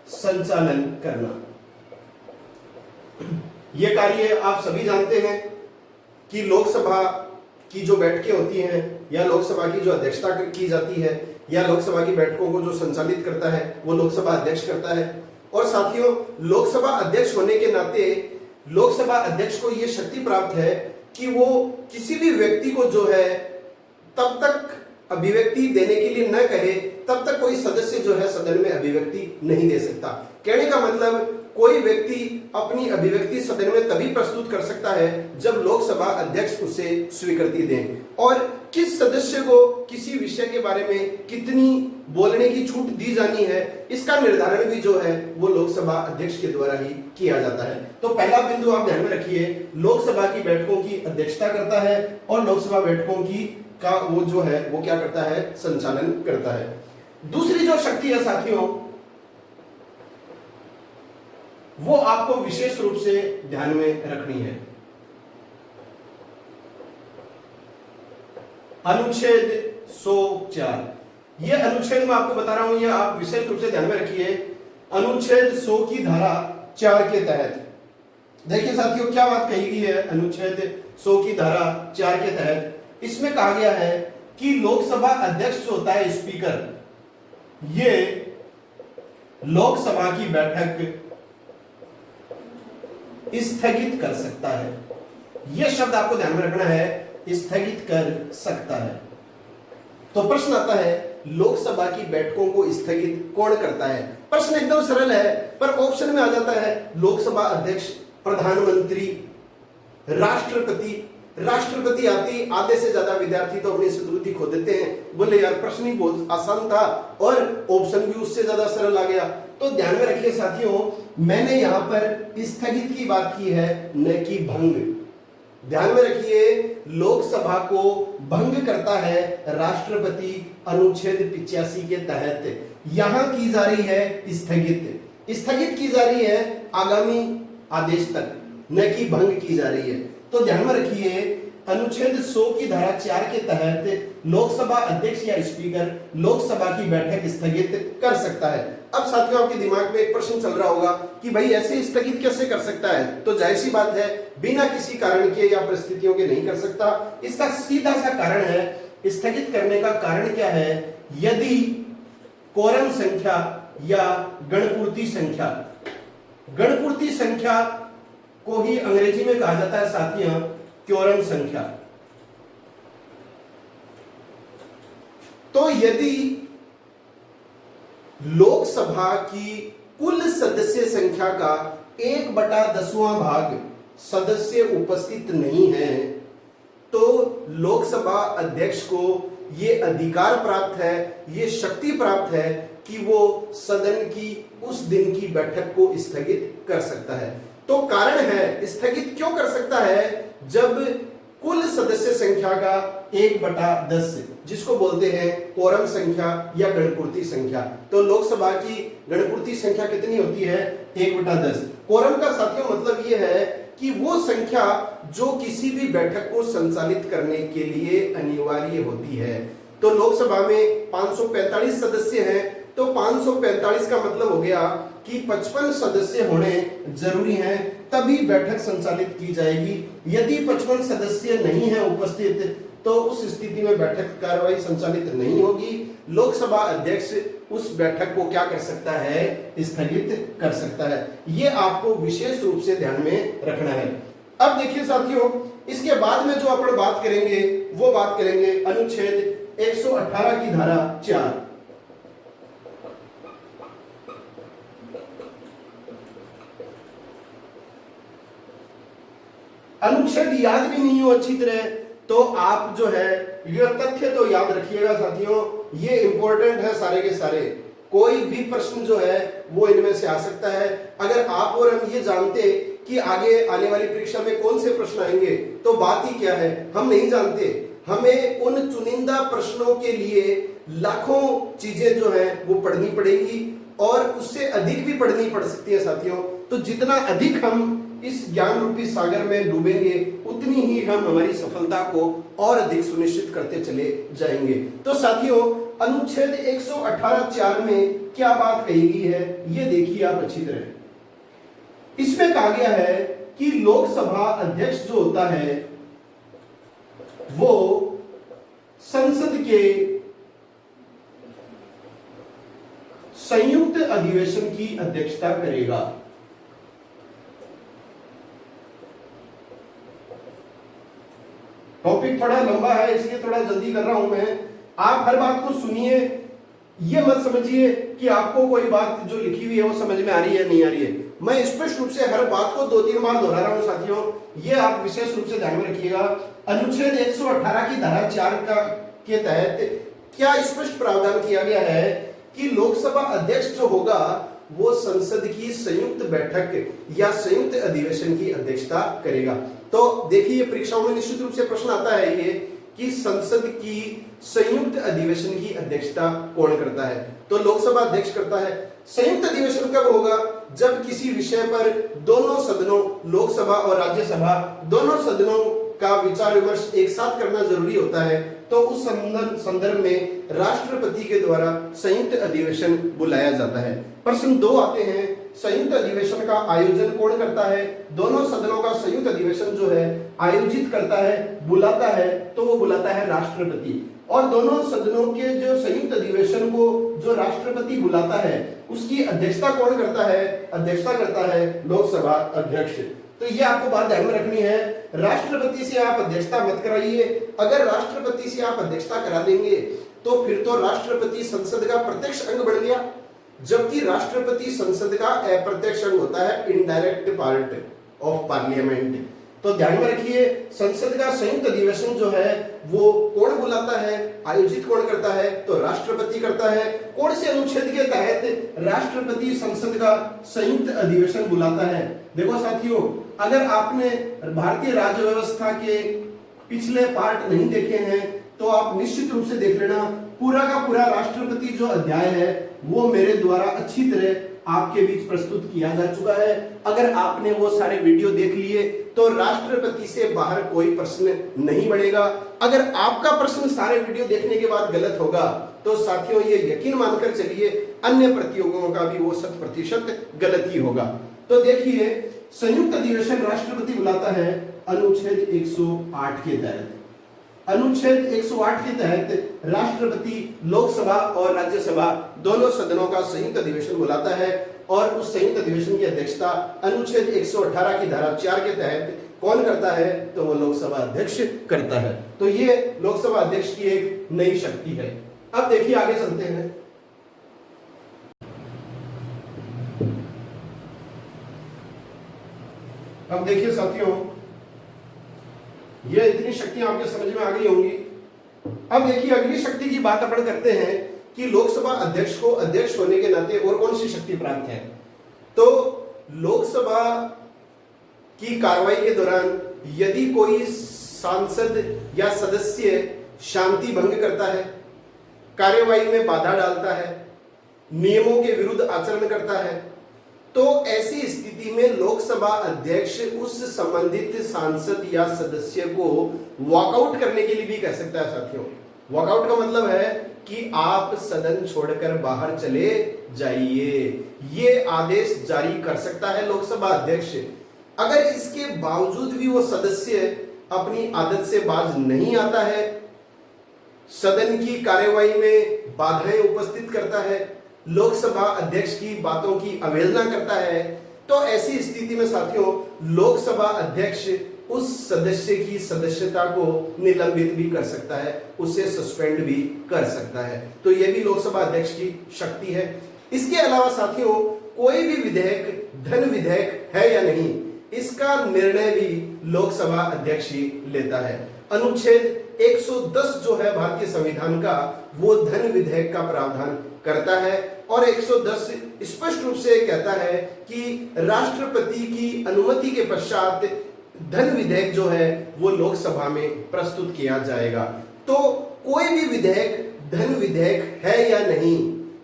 संचालन करना। यह कार्य आप सभी जानते हैं कि लोकसभा की जो बैठकें होती हैं या लोकसभा की जो अध्यक्षता की जाती है या लोकसभा की बैठकों को जो संचालित करता है वो लोकसभा अध्यक्ष करता है। और साथियों, लोकसभा अध्यक्ष होने के नाते लोकसभा अध्यक्ष को यह शक्ति प्राप्त है कि वो किसी भी व्यक्ति को जो है तब तक अभिव्यक्ति देने के लिए न कहे तब तक कोई सदस्य जो है सदन में अभिव्यक्ति नहीं दे सकता। कहने का मतलब कोई व्यक्ति अपनी अभिव्यक्ति सदन में तभी प्रस्तुत कर सकता है जब लोकसभा अध्यक्ष उसे स्वीकृति दें। और किस सदस्य को किसी विषय के बारे में कितनी बोलने की छूट दी जानी है इसका निर्धारण भी जो है वो लोकसभा अध्यक्ष के द्वारा ही किया जाता है। तो पहला बिंदु आप ध्यान में रखिए, लोकसभा की बैठकों की अध्यक्षता करता है और लोकसभा बैठकों की का वो जो है वो क्या करता है, संचालन करता है। दूसरी जो शक्ति है साथियों, वो आपको विशेष रूप से ध्यान में रखनी है। अनुच्छेद 104, यह अनुच्छेद मैं आपको बता रहा हूं, यह आप विशेष रूप से ध्यान में रखिए। अनुच्छेद 100 की धारा 4 के तहत देखिए साथियों क्या बात कही गई है। अनुच्छेद 100 की धारा 4 के तहत इसमें कहा गया है कि लोकसभा अध्यक्ष जो होता है स्पीकर, ये लोकसभा की बैठक स्थगित कर सकता है। यह शब्द आपको ध्यान में रखना है, स्थगित कर सकता है। तो प्रश्न आता है लोकसभा की बैठकों को स्थगित कौन करता है? प्रश्न एकदम सरल है पर ऑप्शन में आ जाता है लोकसभा अध्यक्ष, प्रधानमंत्री, राष्ट्रपति। राष्ट्रपति आती आधे से ज्यादा विद्यार्थी तो अपनी स्वीकृति खो देते हैं, बोले यार प्रश्न ही बहुत आसान था और ऑप्शन भी उससे ज्यादा सरल आ गया। तो ध्यान में रखिए साथियों, मैंने यहां पर स्थगित की बात की है न कि भंग। ध्यान में रखिए, लोकसभा को भंग करता है राष्ट्रपति अनुच्छेद 85 के तहत। यहां की जा रही है स्थगित की जा रही है आगामी आदेश तक, न कि भंग की जा रही है। तो ध्यान में रखिए, अनुच्छेद 100 की धारा 4 के तहत लोकसभा अध्यक्ष या स्पीकर लोकसभा की बैठक स्थगित कर सकता है। अब साथियों आपके दिमाग में एक प्रश्न चल रहा होगा कि भाई ऐसे स्थगित कैसे कर सकता है? तो जाहिर सी बात है, बिना किसी कारण के या परिस्थितियों के नहीं कर सकता। इसका सीधा सा कारण है, स्थगित करने का कारण क्या है? यदि कोरम संख्या या गणपूर्ति संख्या को ही अंग्रेजी में कहा जाता है साथियों क्योरम संख्या। तो यदि लोकसभा की कुल सदस्य संख्या का 1/10वां भाग सदस्य उपस्थित नहीं है तो लोकसभा अध्यक्ष को यह अधिकार प्राप्त है, यह शक्ति प्राप्त है कि वो सदन की उस दिन की बैठक को स्थगित कर सकता है। तो कारण है स्थगित क्यों कर सकता है? जब कुल सदस्य संख्या का 1/10 जिसको बोलते हैं कोरम संख्या या गणपूर्ति संख्या। तो लोकसभा की गणपूर्ति संख्या कितनी होती है? 1/10। कोरम का साथियों मतलब ये है कि वो संख्या जो किसी भी बैठक को संचालित करने के लिए अनिवार्य होती है। तो लोकसभा में 545 सदस्य हैं, तो 545 का मतलब हो गया कि 55 सदस्य होने जरूरी हैं, तभी बैठक संचालित की जाएगी। यदि 55 सदस्य नहीं है उपस्थित तो उस स्थिति में बैठक कार्रवाई संचालित नहीं होगी। लोकसभा अध्यक्ष उस बैठक को क्या कर सकता है? स्थगित कर सकता है। ये आपको विशेष रूप से ध्यान में रखना है। अब देखिए साथियों, इसके बाद में जो अपन बात करेंगे वो बात करेंगे अनुच्छेद 118 की धारा 4। अनुच्छेद याद भी नहीं हो अच्छी तरह तो आप जो है ये तथ्य तो याद रखिएगा साथियों, ये इंपॉर्टेंट है सारे के सारे। कोई भी प्रश्न जो है वो इनमें से आ सकता है। अगर आप और हम ये जानते कि आगे आने वाली परीक्षा में कौन से प्रश्न आएंगे तो बात ही क्या है, हम नहीं जानते। हमें उन चुनिंदा प्रश्नों के लिए लाखों चीजें जो है वो पढ़नी पड़ेगी और उससे अधिक भी पढ़नी पड़ सकती है साथियों। तो जितना अधिक हम इस ज्ञान रूपी सागर में डूबेंगे उतनी ही हम हमारी सफलता को और अधिक सुनिश्चित करते चले जाएंगे। तो साथियों, अनुच्छेद 118(4) में क्या बात कही गई है ये देखिए आप अच्छी तरह। इसमें कहा गया है कि लोकसभा अध्यक्ष जो होता है वो संसद के संयुक्त अधिवेशन की अध्यक्षता करेगा। टॉपिक थोड़ा लंबा है इसलिए थोड़ा जल्दी कर रहा हूं मैं। आप हर बात को सुनिए, ये मत समझिए कि आपको कोई बात जो लिखी हुई है वो समझ में आ रही है नहीं आ रही है। मैं स्पष्ट रूप से हर बात को 2-3 बार दोहरा रहा हूं साथियों, ये आप विशेष रूप से ध्यान में रखिएगा। अनुच्छेद 118 की धारा 4 के तहत क्या स्पष्ट प्रावधान किया गया है कि लोकसभा अध्यक्ष जो होगा वो संसद की संयुक्त बैठक या संयुक्त अधिवेशन की अध्यक्षता करेगा। तो देखिए परीक्षाओं में निश्चित रूप से प्रश्न आता है ये कि संसद की संयुक्त अधिवेशन की अध्यक्षता कौन करता है? तो लोकसभा अध्यक्ष करता है। संयुक्त अधिवेशन कब होगा? जब किसी विषय पर दोनों सदनों, लोकसभा और राज्यसभा, दोनों सदनों का विचार विमर्श एक साथ करना जरूरी होता है। तो उस संदर्भ में राष्ट्रपति के द्वारा संयुक्त अधिवेशन बुलाया जाता है। प्रश्न 2 आते हैं, संयुक्त अधिवेशन का आयोजन कौन करता है? दोनों सदनों का संयुक्त अधिवेशन जो है आयोजित करता है, बुलाता है, तो वो बुलाता है राष्ट्रपति। और दोनों सदनों के जो संयुक्त अधिवेशन को जो राष्ट्रपति बुलाता है उसकी अध्यक्षता कौन करता है? अध्यक्षता करता है लोकसभा अध्यक्ष। तो ये आपको बात ध्यान में रखनी है, राष्ट्रपति से आप अध्यक्षता मत कराइए। अगर राष्ट्रपति से आप अध्यक्षता करा देंगे तो फिर तो राष्ट्रपति संसद का प्रत्यक्ष अंग बन गया, जबकि राष्ट्रपति संसद का अप्रत्यक्ष अंग होता है, इनडायरेक्ट पार्ट ऑफ पार्लियामेंट। तो ध्यान में रखिए, संसद का संयुक्त अधिवेशन जो है वो कौन बुलाता है, आयोजित कौन करता है? तो राष्ट्रपति करता है। कौन से अनुच्छेद के तहत राष्ट्रपति संसद का संयुक्त अधिवेशन बुलाता है? देखो साथियों, अगर आपने भारतीय राज्य व्यवस्था के पिछले पार्ट नहीं देखे हैं तो आप निश्चित रूप से देख लेना। पूरा का पूरा राष्ट्रपति जो अध्याय है वो मेरे द्वारा अच्छी तरह आपके बीच प्रस्तुत किया जा चुका है। अगर आपने वो सारे वीडियो देख लिए तो राष्ट्रपति से बाहर कोई प्रश्न नहीं बनेगा। अगर आपका प्रश्न सारे वीडियो देखने के बाद गलत होगा तो साथियों ये यकीन मानकर चलिए अन्य प्रतियोगियों का भी वो 100% गलत ही होगा। तो देखिए, संयुक्त अधिवेशन राष्ट्रपति बुलाता है अनुच्छेद 108 के तहत। अनुच्छेद 108 के तहत राष्ट्रपति लोकसभा और राज्यसभा दोनों सदनों का संयुक्त अधिवेशन बुलाता है और उस संयुक्त अधिवेशन की अध्यक्षता अनुच्छेद 118 की धारा 4 के तहत कौन करता है? तो वो लोकसभा अध्यक्ष करता है। तो ये लोकसभा अध्यक्ष की एक नई शक्ति है। अब देखिए आगे चलते हैं। अब देखिए साथियों, ये इतनी शक्तियां आपके समझ में आ गई होंगी। अब देखिए अगली शक्ति की बात अपन करते हैं कि लोकसभा अध्यक्ष को अध्यक्ष होने के नाते और कौन सी शक्ति प्राप्त है। तो लोकसभा की कार्रवाई के दौरान यदि कोई सांसद या सदस्य शांति भंग करता है, कार्यवाही में बाधा डालता है, नियमों के विरुद्ध आचरण करता है, तो ऐसी स्थिति में लोकसभा अध्यक्ष उस संबंधित सांसद या सदस्य को वॉकआउट करने के लिए भी कह सकता है। साथियों, वॉकआउट का मतलब है कि आप सदन छोड़कर बाहर चले जाइए, ये आदेश जारी कर सकता है लोकसभा अध्यक्ष। अगर इसके बावजूद भी वो सदस्य अपनी आदत से बाज नहीं आता है, सदन की कार्यवाही में बाधाएं उपस्थित करता है, लोकसभा अध्यक्ष की बातों की अवहेलना करता है, तो ऐसी स्थिति में साथियों लोकसभा अध्यक्ष उस सदस्य की सदस्यता को निलंबित भी कर सकता है, उसे सस्पेंड भी कर सकता है। तो यह भी लोकसभा अध्यक्ष की शक्ति है। इसके अलावा साथियों कोई भी विधेयक धन विधेयक है या नहीं, इसका निर्णय भी लोकसभा अध्यक्ष ही लेता है। अनुच्छेद 110 जो है भारतीय संविधान का, वो धन विधेयक का प्रावधान करता है और 110 स्पष्ट रूप से कहता है कि राष्ट्रपति की अनुमति के पश्चात धन विधेयक जो है वो लोकसभा में प्रस्तुत किया जाएगा। तो कोई भी विधेयक धन विधेयक है या नहीं,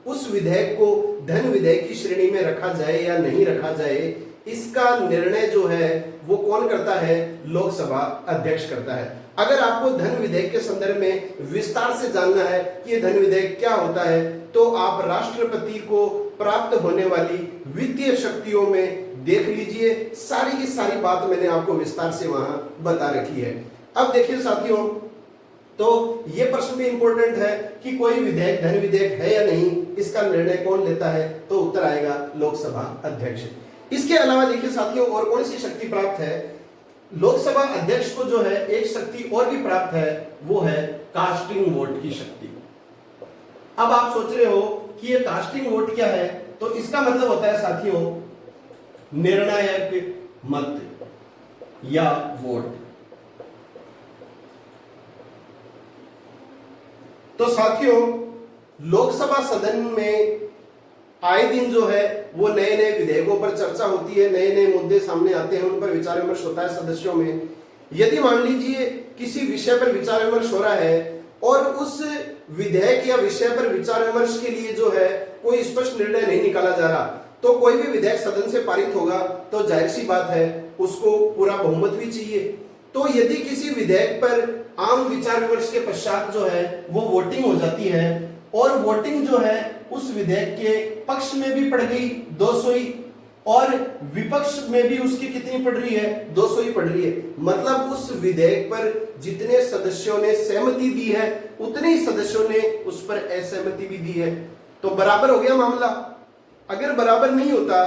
उस विधेयक को धन विधेयक की श्रेणी में रखा जाए या नहीं रखा जाए, इसका निर्णय जो है वो कौन करता है? लोकसभा अध्यक्ष करता है। अगर आपको धन विधेयक के संदर्भ में विस्तार से जानना है कि ये धन विधेयक क्या होता है, तो आप राष्ट्रपति को प्राप्त होने वाली वित्तीय शक्तियों में देख लीजिए, सारी की सारी बात मैंने आपको विस्तार से वहां बता रखी है। अब देखिए साथियों, तो ये प्रश्न भी इंपॉर्टेंट है कि कोई विधेयक धन विधेयक है या नहीं, इसका निर्णय कौन लेता है? तो उत्तर आएगा लोकसभा अध्यक्ष। इसके अलावा देखिए साथियों और कौन सी शक्ति प्राप्त है? लोकसभा अध्यक्ष को जो है एक शक्ति और भी प्राप्त है, वो है कास्टिंग वोट की शक्ति। अब आप सोच रहे हो कि ये कास्टिंग वोट क्या है, तो इसका मतलब होता है साथियों निर्णायक मत या वोट। तो साथियों लोकसभा सदन में आए दिन जो है वो नए नए विधेयकों पर चर्चा होती है, नए नए मुद्दे सामने आते हैं, उन पर विचार विमर्श होता है सदस्यों में। यदि मान लीजिए किसी विषय पर विचार विमर्श हो रहा है और उस विधेयक या विषय पर विचार विमर्श के लिए जो है कोई स्पष्ट निर्णय नहीं निकाला जा रहा, तो कोई भी विधेयक सदन से पारित होगा तो जाहिर सी बात है उसको पूरा बहुमत भी चाहिए। तो यदि किसी विधेयक पर आम विचार विमर्श के पश्चात जो है वो वोटिंग हो जाती है और वोटिंग जो है उस विधेयक के पक्ष में भी पड़ गई 200 ही और विपक्ष में भी उसकी कितनी पड़ रही है? 200 ही पड़ रही है। मतलब उस विधेयक पर जितने सदस्यों ने सहमति दी है उतने ही सदस्यों ने उस पर असहमति भी दी है, तो बराबर हो गया मामला। अगर बराबर नहीं होता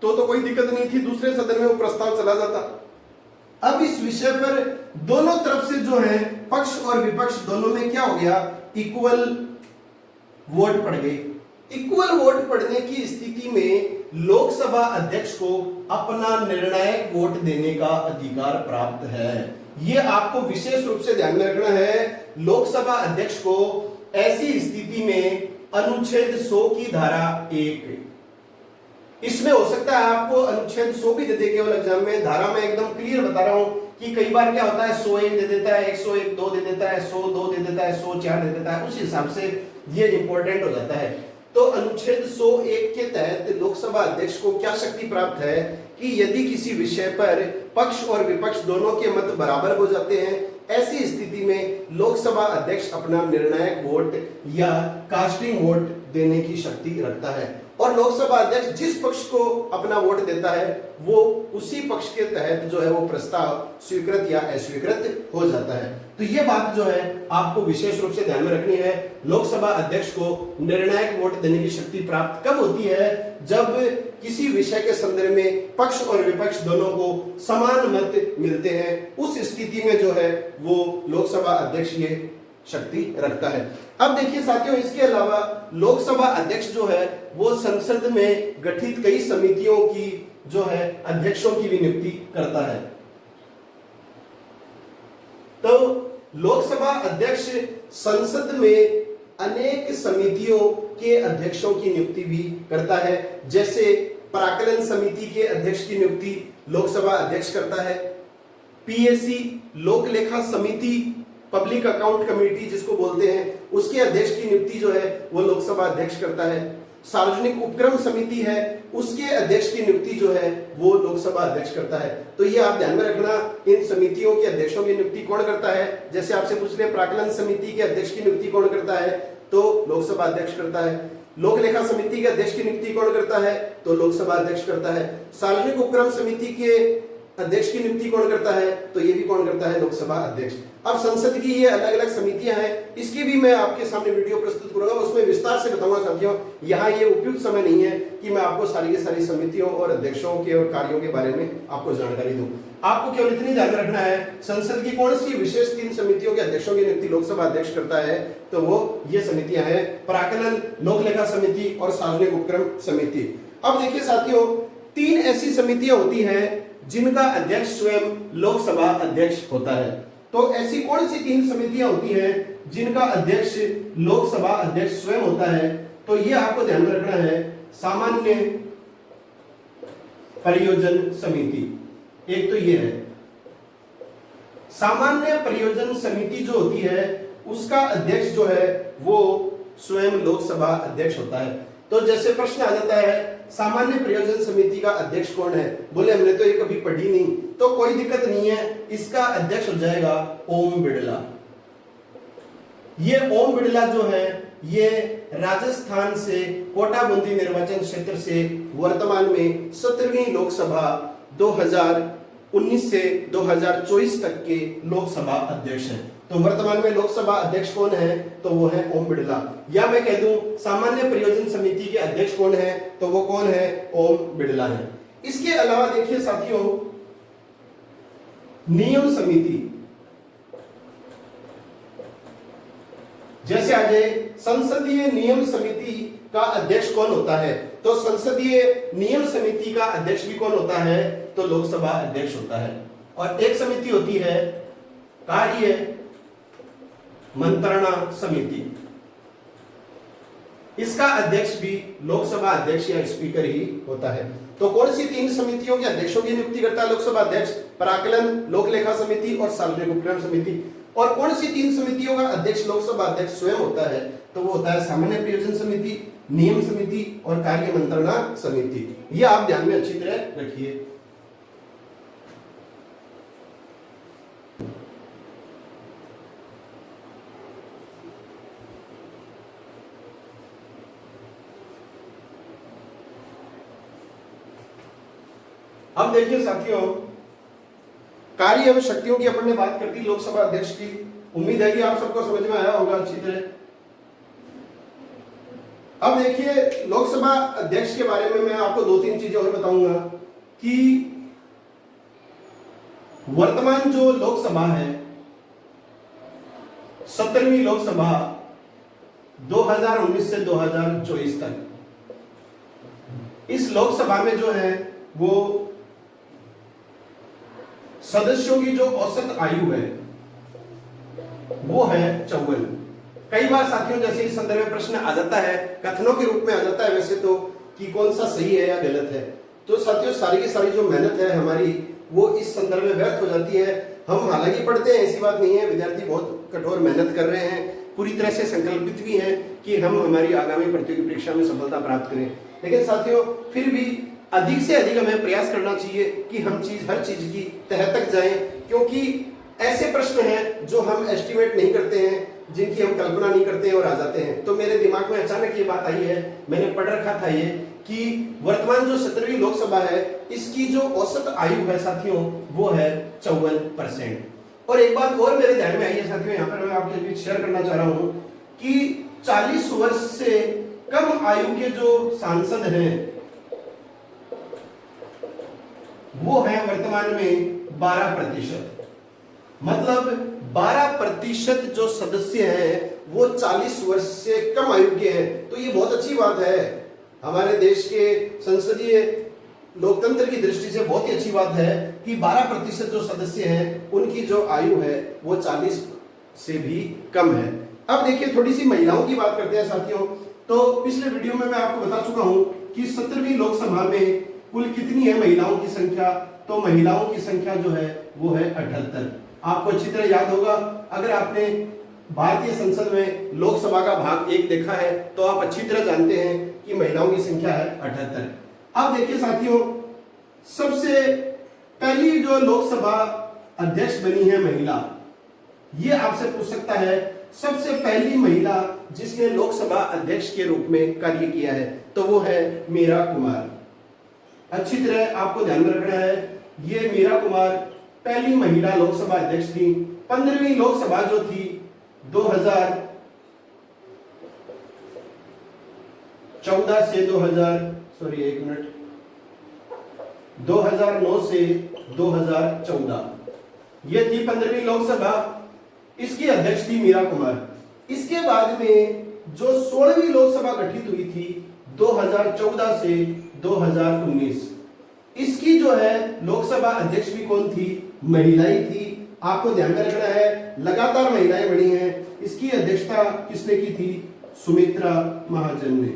तो कोई दिक्कत नहीं थी, दूसरे सदन में वो प्रस्ताव चला जाता। अब इस विषय पर दोनों तरफ से जो है पक्ष और विपक्ष दोनों में क्या हो गया? इक्वल वोट पड़ गई। इक्वल वोट पड़ने की स्थिति में लोकसभा अध्यक्ष को अपना निर्णायक वोट देने का अधिकार प्राप्त है। यह आपको विशेष रूप से ध्यान में रखना है। लोकसभा अध्यक्ष को ऐसी स्थिति में अनुच्छेद 100 की धारा 1, इसमें हो सकता है आपको अनुच्छेद 100 भी दे दे केवल एग्जाम में, धारा में एकदम क्लियर बता रहा हूं कि कई बार क्या होता है 101 दे देता है, 101 2 दे देता है, 102 दे देता है, 104 दे देता है, उस हिसाब से ये इंपॉर्टेंट हो जाता है। तो अनुच्छेद 101 के तहत लोकसभा अध्यक्ष को क्या शक्ति प्राप्त है कि यदि किसी विषय पर पक्ष और विपक्ष दोनों के मत बराबर हो जाते हैं, ऐसी स्थिति में लोकसभा अध्यक्ष अपना निर्णायक वोट या कास्टिंग वोट देने की शक्ति रखता है और लोकसभा अध्यक्ष जिस पक्ष को अपना वोट देता है वो उसी पक्ष के तहत जो है वो प्रस्ताव स्वीकृत या अस्वीकृत हो जाता है। तो ये बात जो है आपको विशेष रूप से ध्यान में रखनी है। लोकसभा अध्यक्ष को निर्णायक वोट देने की शक्ति प्राप्त कब होती है? जब किसी विषय के संदर्भ में पक्ष और विपक्ष दोनों को समान मत मिलते हैं, उस स्थिति में जो है वो लोकसभा अध्यक्ष ये शक्ति रखता है। अब देखिए साथियों, इसके अलावा लोकसभा अध्यक्ष जो है वो संसद में गठित कई समितियों की जो है अध्यक्षों की भी नियुक्ति करता है। तो लोकसभा अध्यक्ष संसद में अनेक समितियों के अध्यक्षों की नियुक्ति भी करता है। जैसे प्राक्कलन समिति के अध्यक्ष की नियुक्ति लोकसभा अध्यक्ष करता है, पीएसी लोक लेखा समिति, पब्लिक अकाउंट कमेटी जिसको बोलते हैं, उसके अध्यक्ष की नियुक्ति जो है वो लोकसभा अध्यक्ष करता है। सार्वजनिक उपक्रम समिति है, उसके अध्यक्ष की नियुक्ति जो है वो लोकसभा अध्यक्ष करता है। तो ये आप ध्यान में रखना, इन समितियों के अध्यक्षों की नियुक्ति कौन करता है। जैसे आपसे पूछ रहे प्राक्कलन समिति के अध्यक्ष की नियुक्ति कौन करता है, तो लोकसभा अध्यक्ष करता है। लोक लेखा समिति के अध्यक्ष की नियुक्ति कौन करता है, तो लोकसभा अध्यक्ष करता है। सार्वजनिक उपक्रम समिति के अध्यक्ष की नियुक्ति कौन करता है, तो ये भी कौन करता है, लोकसभा अध्यक्ष। अब संसद की ये अलग अलग समितियां हैं, इसकी भी मैं आपके सामने वीडियो प्रस्तुत करूंगा, उसमें विस्तार से बताऊंगा साथियों। यहाँ ये उपयुक्त समय नहीं है कि मैं आपको सारी की सारी समितियों और अध्यक्षों के और कार्यों के बारे में आपको जानकारी दूं। आपको केवल इतनी ध्यान रखना है, संसद की कौन सी विशेष 3 समितियों के अध्यक्षों की नियुक्ति लोकसभा अध्यक्ष करता है, तो वो ये समितियां हैं, प्राक्कलन, लोक लेखा समिति और सार्वजनिक उपक्रम समिति। अब देखिए साथियों, 3 ऐसी समितियां होती हैं जिनका अध्यक्ष स्वयं लोकसभा अध्यक्ष होता है। तो ऐसी कौन सी 3 समितियां होती हैं जिनका अध्यक्ष लोकसभा अध्यक्ष स्वयं होता है, तो ये आपको ध्यान में रखना है। सामान्य परियोजन समिति, एक तो ये है। सामान्य परियोजन समिति जो होती है उसका अध्यक्ष जो है वो स्वयं लोकसभा अध्यक्ष होता है। तो जैसे प्रश्न आ जाता है सामान्य परियोजन समिति का अध्यक्ष कौन है, बोले हमने तो ये कभी पढ़ी नहीं, तो कोई दिक्कत नहीं है, इसका अध्यक्ष हो जाएगा ओम बिड़ला। ये ओम बिड़ला जो है ये राजस्थान से कोटा बूंदी निर्वाचन क्षेत्र से वर्तमान में 17वीं लोकसभा 2019 से 2024 तक के लोकसभा अध्यक्ष हैं। तो वर्तमान में लोकसभा अध्यक्ष कौन है, तो वो है ओम बिड़ला। या मैं कह दूं सामान्य परियोजन समिति के अध्यक्ष कौन है, तो वो कौन है, ओम बिड़ला है। इसके अलावा देखिए साथियों, नियम समिति, जैसे आ जाए संसदीय नियम समिति का अध्यक्ष कौन होता है, तो संसदीय नियम समिति का अध्यक्ष भी कौन होता है, तो लोकसभा अध्यक्ष होता है। और एक समिति होती है कार्य मंत्रणा समिति, इसका अध्यक्ष भी लोकसभा अध्यक्ष या स्पीकर ही होता है। तो कौन सी 3 समितियों के अध्यक्षों की नियुक्ति करता है लोकसभा अध्यक्ष, प्राक्कलन, लोक लेखा समिति और सार्वजनिक उपक्रम समिति। और कौन सी 3 समितियों का अध्यक्ष लोकसभा अध्यक्ष स्वयं होता है, तो वो होता है सामान्य परियोजन समिति, नियम समिति और कार्य मंत्रणा समिति। यह आप ध्यान में अच्छी तरह रखिए। अब देखिए साथियों, कार्य एवं शक्तियों की अपन ने बात कर दी लोकसभा अध्यक्ष की, उम्मीद है कि आप सबको समझ में आया होगा अच्छी तरह। अब देखिए लोकसभा अध्यक्ष के बारे में मैं आपको 2-3 चीजें और बताऊंगा कि वर्तमान जो लोकसभा है 17वीं लोकसभा 2019 से 2024 तक, इस लोकसभा में जो है वो सदस्यों की जो औसत आयु है वो है 54। कई बार साथियों जैसे इस संदर्भ में प्रश्न आ जाता है, कथनों के रूप में आ जाता है वैसे तो, कि कौन सा सही है या गलत है। तो साथियों सारी की सारी जो मेहनत है हमारी वो इस संदर्भ में व्यर्थ हो जाती है। हम हालांकि पढ़ते हैं, ऐसी बात नहीं है, विद्यार्थी बहुत कठोर मेहनत कर रहे हैं, पूरी तरह से संकल्पित भी हैं कि हम हमारी आगामी प्रतियोगी परीक्षा में सफलता प्राप्त करें। लेकिन साथियों फिर भी अधिक से अधिक हमें प्रयास करना चाहिए कि हम हर चीज की तह तक जाएं, क्योंकि ऐसे प्रश्न हैं जो हम एस्टिमेट नहीं करते हैं, जिनकी हम कल्पना नहीं करते हैं और आ जाते हैं। तो मेरे दिमाग में अचानक ये बात आई है, मैंने पढ़ रखा था ये कि वर्तमान जो 17वीं लोकसभा है इसकी जो औसत आयु है साथियों वो है 54%। और एक बात और मेरे ध्यान में आई है साथियों, यहाँ पर मैं आपके बीच शेयर करना चाह रहा हूँ कि 40 वर्ष से कम आयु के जो सांसद हैं वो है वर्तमान में 12%। मतलब 12% जो सदस्य हैं वो 40 वर्ष से कम आयु के हैं। तो ये बहुत अच्छी बात है, हमारे देश के संसदीय लोकतंत्र की दृष्टि से बहुत ही अच्छी बात है कि 12% जो सदस्य हैं उनकी जो आयु है वो 40 से भी कम है। अब देखिए थोड़ी सी महिलाओं की बात करते हैं साथियों। तो पिछले वीडियो में मैं आपको बता चुका हूं कि 17वीं लोकसभा में कुल कितनी है महिलाओं की संख्या, तो महिलाओं की संख्या जो है वो है 78। आपको अच्छी तरह याद होगा। अगर आपने भारतीय संसद में लोकसभा का भाग 1 देखा है तो आप अच्छी तरह जानते हैं कि महिलाओं की संख्या है 78। अब देखिए साथियों, सबसे पहली जो लोकसभा अध्यक्ष बनी है महिला, ये आपसे पूछ सकता है सबसे पहली महिला जिसने लोकसभा अध्यक्ष के रूप में कार्य किया है, तो वो है मीरा कुमार। अच्छी तरह आपको ध्यान में रखना है, ये मीरा कुमार पहली महिला लोकसभा अध्यक्ष थी। 15वीं लोकसभा जो थी 2014 से 2009 से 2014, ये थी 15वीं लोकसभा। इसकी अध्यक्ष थी मीरा कुमार। इसके बाद में जो 16वीं लोकसभा गठित हुई थी 2014 से 2019, इसकी जो है लोकसभा अध्यक्ष भी कौन थी? महिलाएं थी। आपको ध्यान में रखना है, लगातार महिलाएं बनी हैं। इसकी अध्यक्षता किसने की थी? सुमित्रा महाजन ने।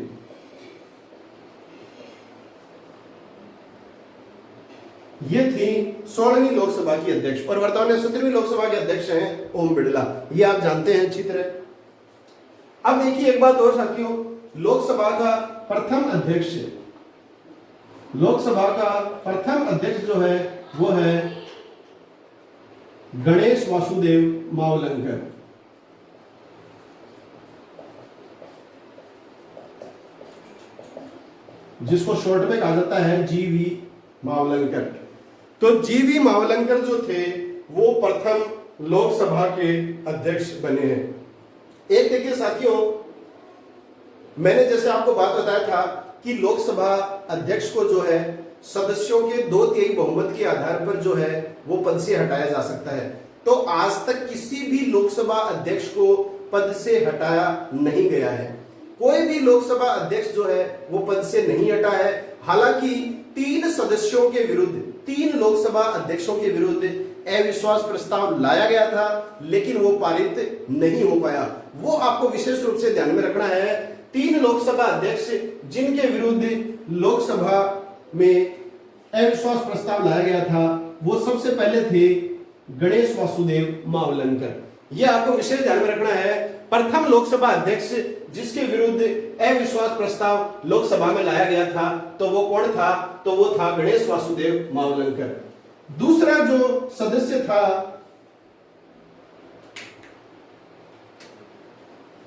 ये थी 16वीं लोकसभा की अध्यक्ष, और वर्तमान में 17वीं लोकसभा के अध्यक्ष हैं ओम बिड़ला। ये आप जानते हैं अच्छी तरह। अब देखिए एक बात और साथियों, लोकसभा का प्रथम अध्यक्ष, लोकसभा का प्रथम अध्यक्ष जो है वो है गणेश वासुदेव मावलंकर। जिसको शॉर्ट में कहा जाता है जीवी मावलंकर। तो जीवी मावलंकर जो थे वो प्रथम लोकसभा के अध्यक्ष बने हैं। एक देखिए साथियों, मैंने जैसे आपको बात बताया था कि लोकसभा अध्यक्ष को जो है सदस्यों के 2/3 बहुमत के आधार पर जो है वो पद से हटाया जा सकता है। तो आज तक किसी भी लोकसभा अध्यक्ष को पद से हटाया नहीं गया है। कोई भी लोकसभा अध्यक्ष जो है वो पद से नहीं हटा है। हालांकि 3 सदस्यों के विरुद्ध, 3 लोकसभा अध्यक्षों के विरुद्ध अविश्वास प्रस्ताव लाया गया था, लेकिन वो पारित नहीं हो पाया। वो आपको विशेष रूप से ध्यान में रखना है। 3 लोकसभा अध्यक्ष जिनके विरुद्ध लोकसभा में अविश्वास प्रस्ताव लाया गया था, वो सबसे पहले थे गणेश वासुदेव मावलंकर। यह आपको विशेष ध्यान में रखना है। प्रथम लोकसभा अध्यक्ष जिसके विरुद्ध अविश्वास प्रस्ताव लोकसभा में लाया गया था, तो वो कौन था? तो वो था गणेश वासुदेव मावलंकर। दूसरा जो सदस्य था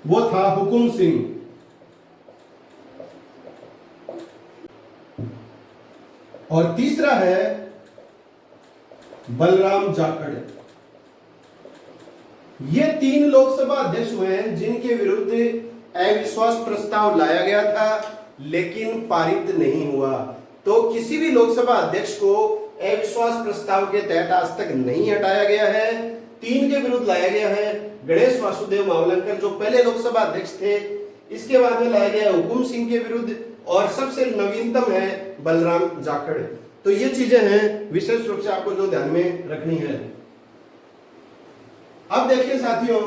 वो था हुकुम सिंह। और तीसरा है बलराम जाखड़। ये 3 लोकसभा अध्यक्ष हुए हैं जिनके विरुद्ध अविश्वास प्रस्ताव लाया गया था, लेकिन पारित नहीं हुआ। तो किसी भी लोकसभा अध्यक्ष को अविश्वास प्रस्ताव के तहत आज तक नहीं हटाया गया है। 3 के विरुद्ध लाया गया है गणेश वासुदेव मावलंकर जो पहले लोकसभा अध्यक्ष थे, इसके बाद में लाया गया हुकुम सिंह के विरुद्ध, और सबसे नवीनतम है बलराम जाखड़। तो ये चीजें हैं विशेष रूप से आपको जो ध्यान में रखनी है। अब देखिए साथियों,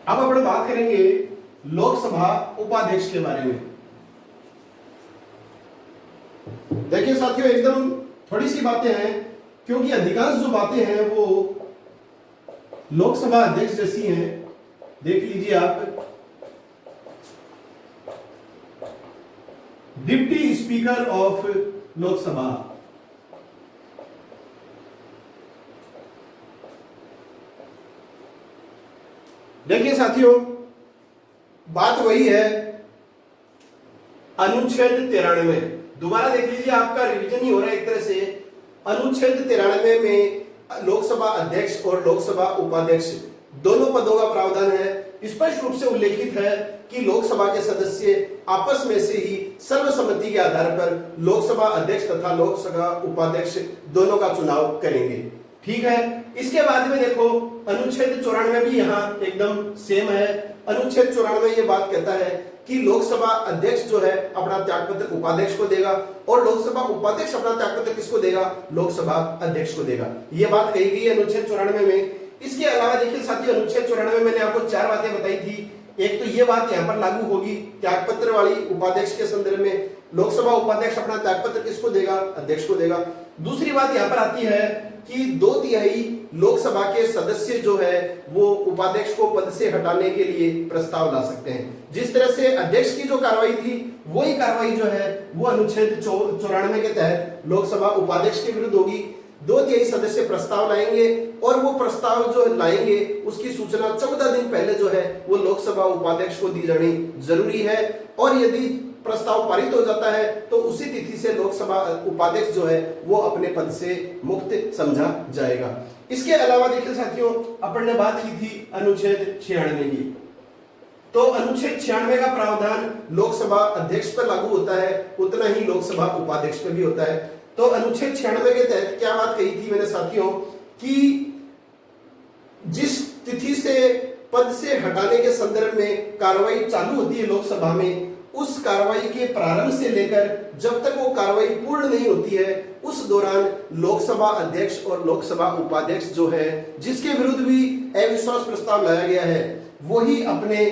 अब अपन बात करेंगे लोकसभा उपाध्यक्ष के बारे में। देखिए साथियों, एकदम थोड़ी सी बातें हैं, क्योंकि अधिकांश जो बातें हैं वो लोकसभा अध्यक्ष जैसी हैं। देख लीजिए आप, डिप्टी स्पीकर ऑफ लोकसभा, देखिए साथियों, बात वही है अनुच्छेद 93। दोबारा देख लीजिए, आपका रिवीजन ही हो रहा है एक तरह से। अनुच्छेद 93 में लोकसभा अध्यक्ष और लोकसभा उपाध्यक्ष दोनों पदों का प्रावधान है। स्पष्ट रूप से उल्लेखित है कि लोकसभा के सदस्य आपस में से ही सर्वसम्मति के आधार पर लोकसभा अध्यक्ष तथा लोकसभा उपाध्यक्ष दोनों का चुनाव करेंगे। ठीक है। इसके बाद में देखो, अनुच्छेद 94 भी यहाँ एकदम सेम है। अनुच्छेद 94 ये बात कहता है कि लोकसभा अध्यक्ष जो है अपना त्यागपत्र उपाध्यक्ष को देगा, और लोकसभा उपाध्यक्ष अपना त्यागपत्र किसको देगा? लोकसभा अध्यक्ष को देगा। ये बात कही गई है अनुच्छेद 94 में। इसके अलावा देखिए साथियों, अनुच्छेद 94 में मैंने आपको 4 बातें बताई थी। एक तो ये बात यहाँ पर लागू होगी त्यागपत्र वाली उपाध्यक्ष के संदर्भ में, लोकसभा उपाध्यक्ष अपना त्यागपत्र किसको देगा? अध्यक्ष को देगा। दूसरी बात यहाँ पर आती है कि 2/3 लोकसभा के सदस्य जो है वो उपाध्यक्ष को पद से हटाने के लिए प्रस्ताव ला सकते हैं। जिस तरह से अध्यक्ष की जो कार्रवाई थी वही कार्रवाई जो है वो अनुच्छेद 94 के तहत लोकसभा उपाध्यक्ष के विरुद्ध होगी। 2/3 सदस्य प्रस्ताव लाएंगे और वो प्रस्ताव जो लाएंगे उसकी सूचना 14 दिन पहले जो है वो लोकसभा उपाध्यक्ष को दी जानी जरूरी है, और यदि प्रस्ताव पारित हो जाता है तो उसी तिथि से लोकसभा उपाध्यक्ष जो है वो अपने पद से मुक्त समझा जाएगा। इसके अलावा देखिए साथियों, अपन ने बात की थी अनुच्छेद 96 की, तो अनुच्छेद 96 का प्रावधान लोकसभा अध्यक्ष पर लागू होता है, उतना ही लोकसभा उपाध्यक्ष पर भी होता है। तो अनुच्छेद 96 के तहत क्या बात कही थी मैंने साथियों कि जिस तिथि से पद से हटाने के संदर्भ में कार्रवाई चालू होती है लोकसभा में, उस कार्रवाई के प्रारंभ से लेकर जब तक वो कार्रवाई पूर्ण नहीं होती है उस दौरान लोकसभा अध्यक्ष और लोकसभा उपाध्यक्ष जो है जिसके विरुद्ध भी अविश्वास प्रस्ताव लाया गया है वही अपने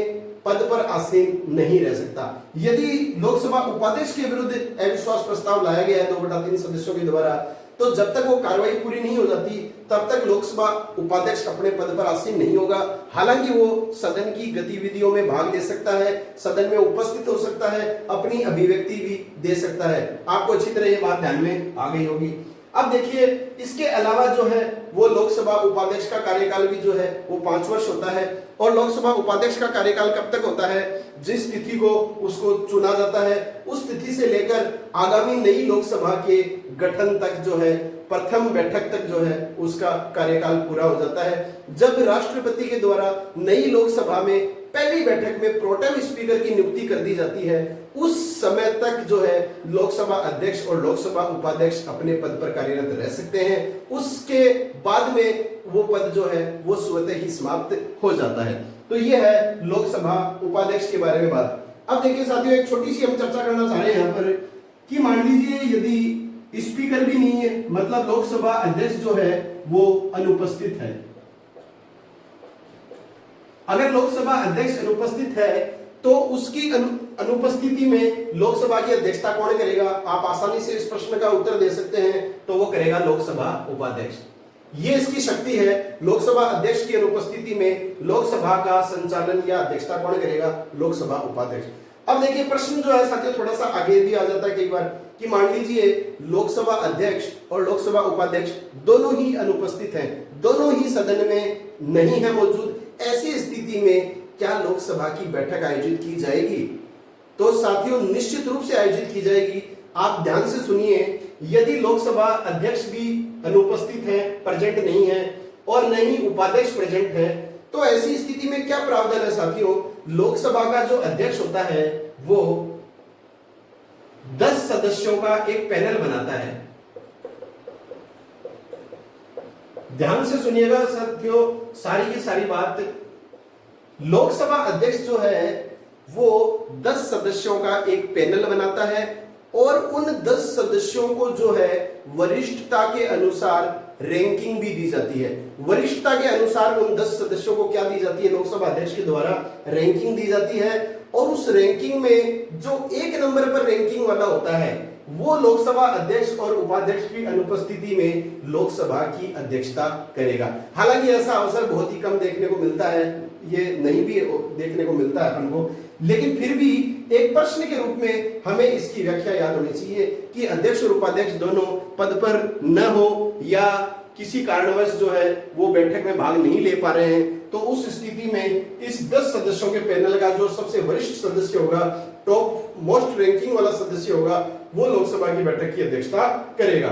पद पर आसीन नहीं रह सकता। यदि लोकसभा उपाध्यक्ष के विरुद्ध अविश्वास प्रस्ताव लाया गया है 2/3 सदस्यों के द्वारा, तो जब तक वो कार्रवाई पूरी नहीं हो जाती तब तक लोकसभा उपाध्यक्ष अपने पद पर आसीन नहीं होगा। हालांकि वो सदन की गतिविधियों में भाग ले सकता है, सदन में उपस्थित हो सकता है, अपनी अभिव्यक्ति भी दे सकता है। आपको अच्छी तरह ये बात ध्यान में आ गई होगी। अब देखिए, इसके अलावा जो है वो लोकसभा उपाध्यक्ष का कार्यकाल भी जो है वो 5 वर्ष होता है, और लोकसभा उपाध्यक्ष का कार्यकाल कब तक होता है? जिस तिथि को उसको चुना जाता है उस तिथि से लेकर आगामी नई लोकसभा के गठन तक जो है, प्रथम बैठक तक जो है उसका कार्यकाल पूरा हो जाता है। जब राष्ट्रपति के द्वारा नई लोकसभा में पहली बैठक में प्रोटेम स्पीकर की नियुक्ति कर दी जाती है, उस समय तक जो है लोकसभा अध्यक्ष और लोकसभा उपाध्यक्ष अपने पद पर कार्यरत रह सकते हैं। उसके बाद में वो पद जो है वो स्वतः ही समाप्त हो जाता है। तो ये है लोकसभा उपाध्यक्ष के बारे में बात। अब देखिए साथियों, एक छोटी सी हम चर्चा करना चाह रहे हैं यहाँ पर कि मान लीजिए यदि स्पीकर भी नहीं है, मतलब लोकसभा अध्यक्ष जो है वो अनुपस्थित है। अगर लोकसभा अध्यक्ष अनुपस्थित है तो उसकी अनुपस्थिति में लोकसभा की अध्यक्षता कौन करेगा? आप आसानी से इस प्रश्न का उत्तर दे सकते हैं, तो वो करेगा लोकसभा उपाध्यक्ष। ये इसकी शक्ति है। लोकसभा अध्यक्ष की अनुपस्थिति में लोकसभा का संचालन या अध्यक्षता कौन करेगा? लोकसभा उपाध्यक्ष। अब देखिए, प्रश्न जो है साथियों थोड़ा सा आगे भी आ जाता है कई बार कि मान लीजिए लोकसभा अध्यक्ष और लोकसभा उपाध्यक्ष दोनों ही अनुपस्थित हैं, दोनों ही सदन में नहीं है मौजूद। ऐसी स्थिति में क्या लोकसभा की बैठक आयोजित की जाएगी? तो साथियों निश्चित रूप से आयोजित की जाएगी। आप ध्यान से सुनिए, यदि लोकसभा अध्यक्ष भी अनुपस्थित है, प्रेजेंट नहीं है, और न ही उपाध्यक्ष प्रेजेंट है, तो ऐसी स्थिति में क्या प्रावधान है साथियों? लोकसभा का जो अध्यक्ष होता है वो 10 सदस्यों का एक पैनल बनाता है। ध्यान से सुनिएगा साथियों सारी की सारी बात। लोकसभा अध्यक्ष जो है वो 10 सदस्यों का एक पैनल बनाता है, और उन 10 सदस्यों को जो है वरिष्ठता के अनुसार रैंकिंग भी दी जाती है। वरिष्ठता के अनुसार उन 10 सदस्यों को क्या दी जाती है? लोकसभा अध्यक्ष के द्वारा रैंकिंग दी जाती है, और उस रैंकिंग में जो 1 नंबर पर रैंकिंग वाला होता है वो लोकसभा अध्यक्ष और उपाध्यक्ष की अनुपस्थिति में लोकसभा की अध्यक्षता करेगा। हालांकि ऐसा अवसर बहुत ही कम देखने को मिलता है, ये नहीं भी देखने को मिलता है अपन को, लेकिन फिर भी एक प्रश्न के रूप में हमें इसकी व्याख्या याद होनी चाहिए कि अध्यक्ष और उपाध्यक्ष दोनों पद पर न हो या किसी कारणवश जो है वो बैठक में भाग नहीं ले पा रहे हैं, तो उस स्थिति में इस 10 सदस्यों के पैनल का जो सबसे वरिष्ठ सदस्य होगा, टॉप मोस्ट रैंकिंग वाला सदस्य होगा, वो लोकसभा की बैठक की अध्यक्षता करेगा।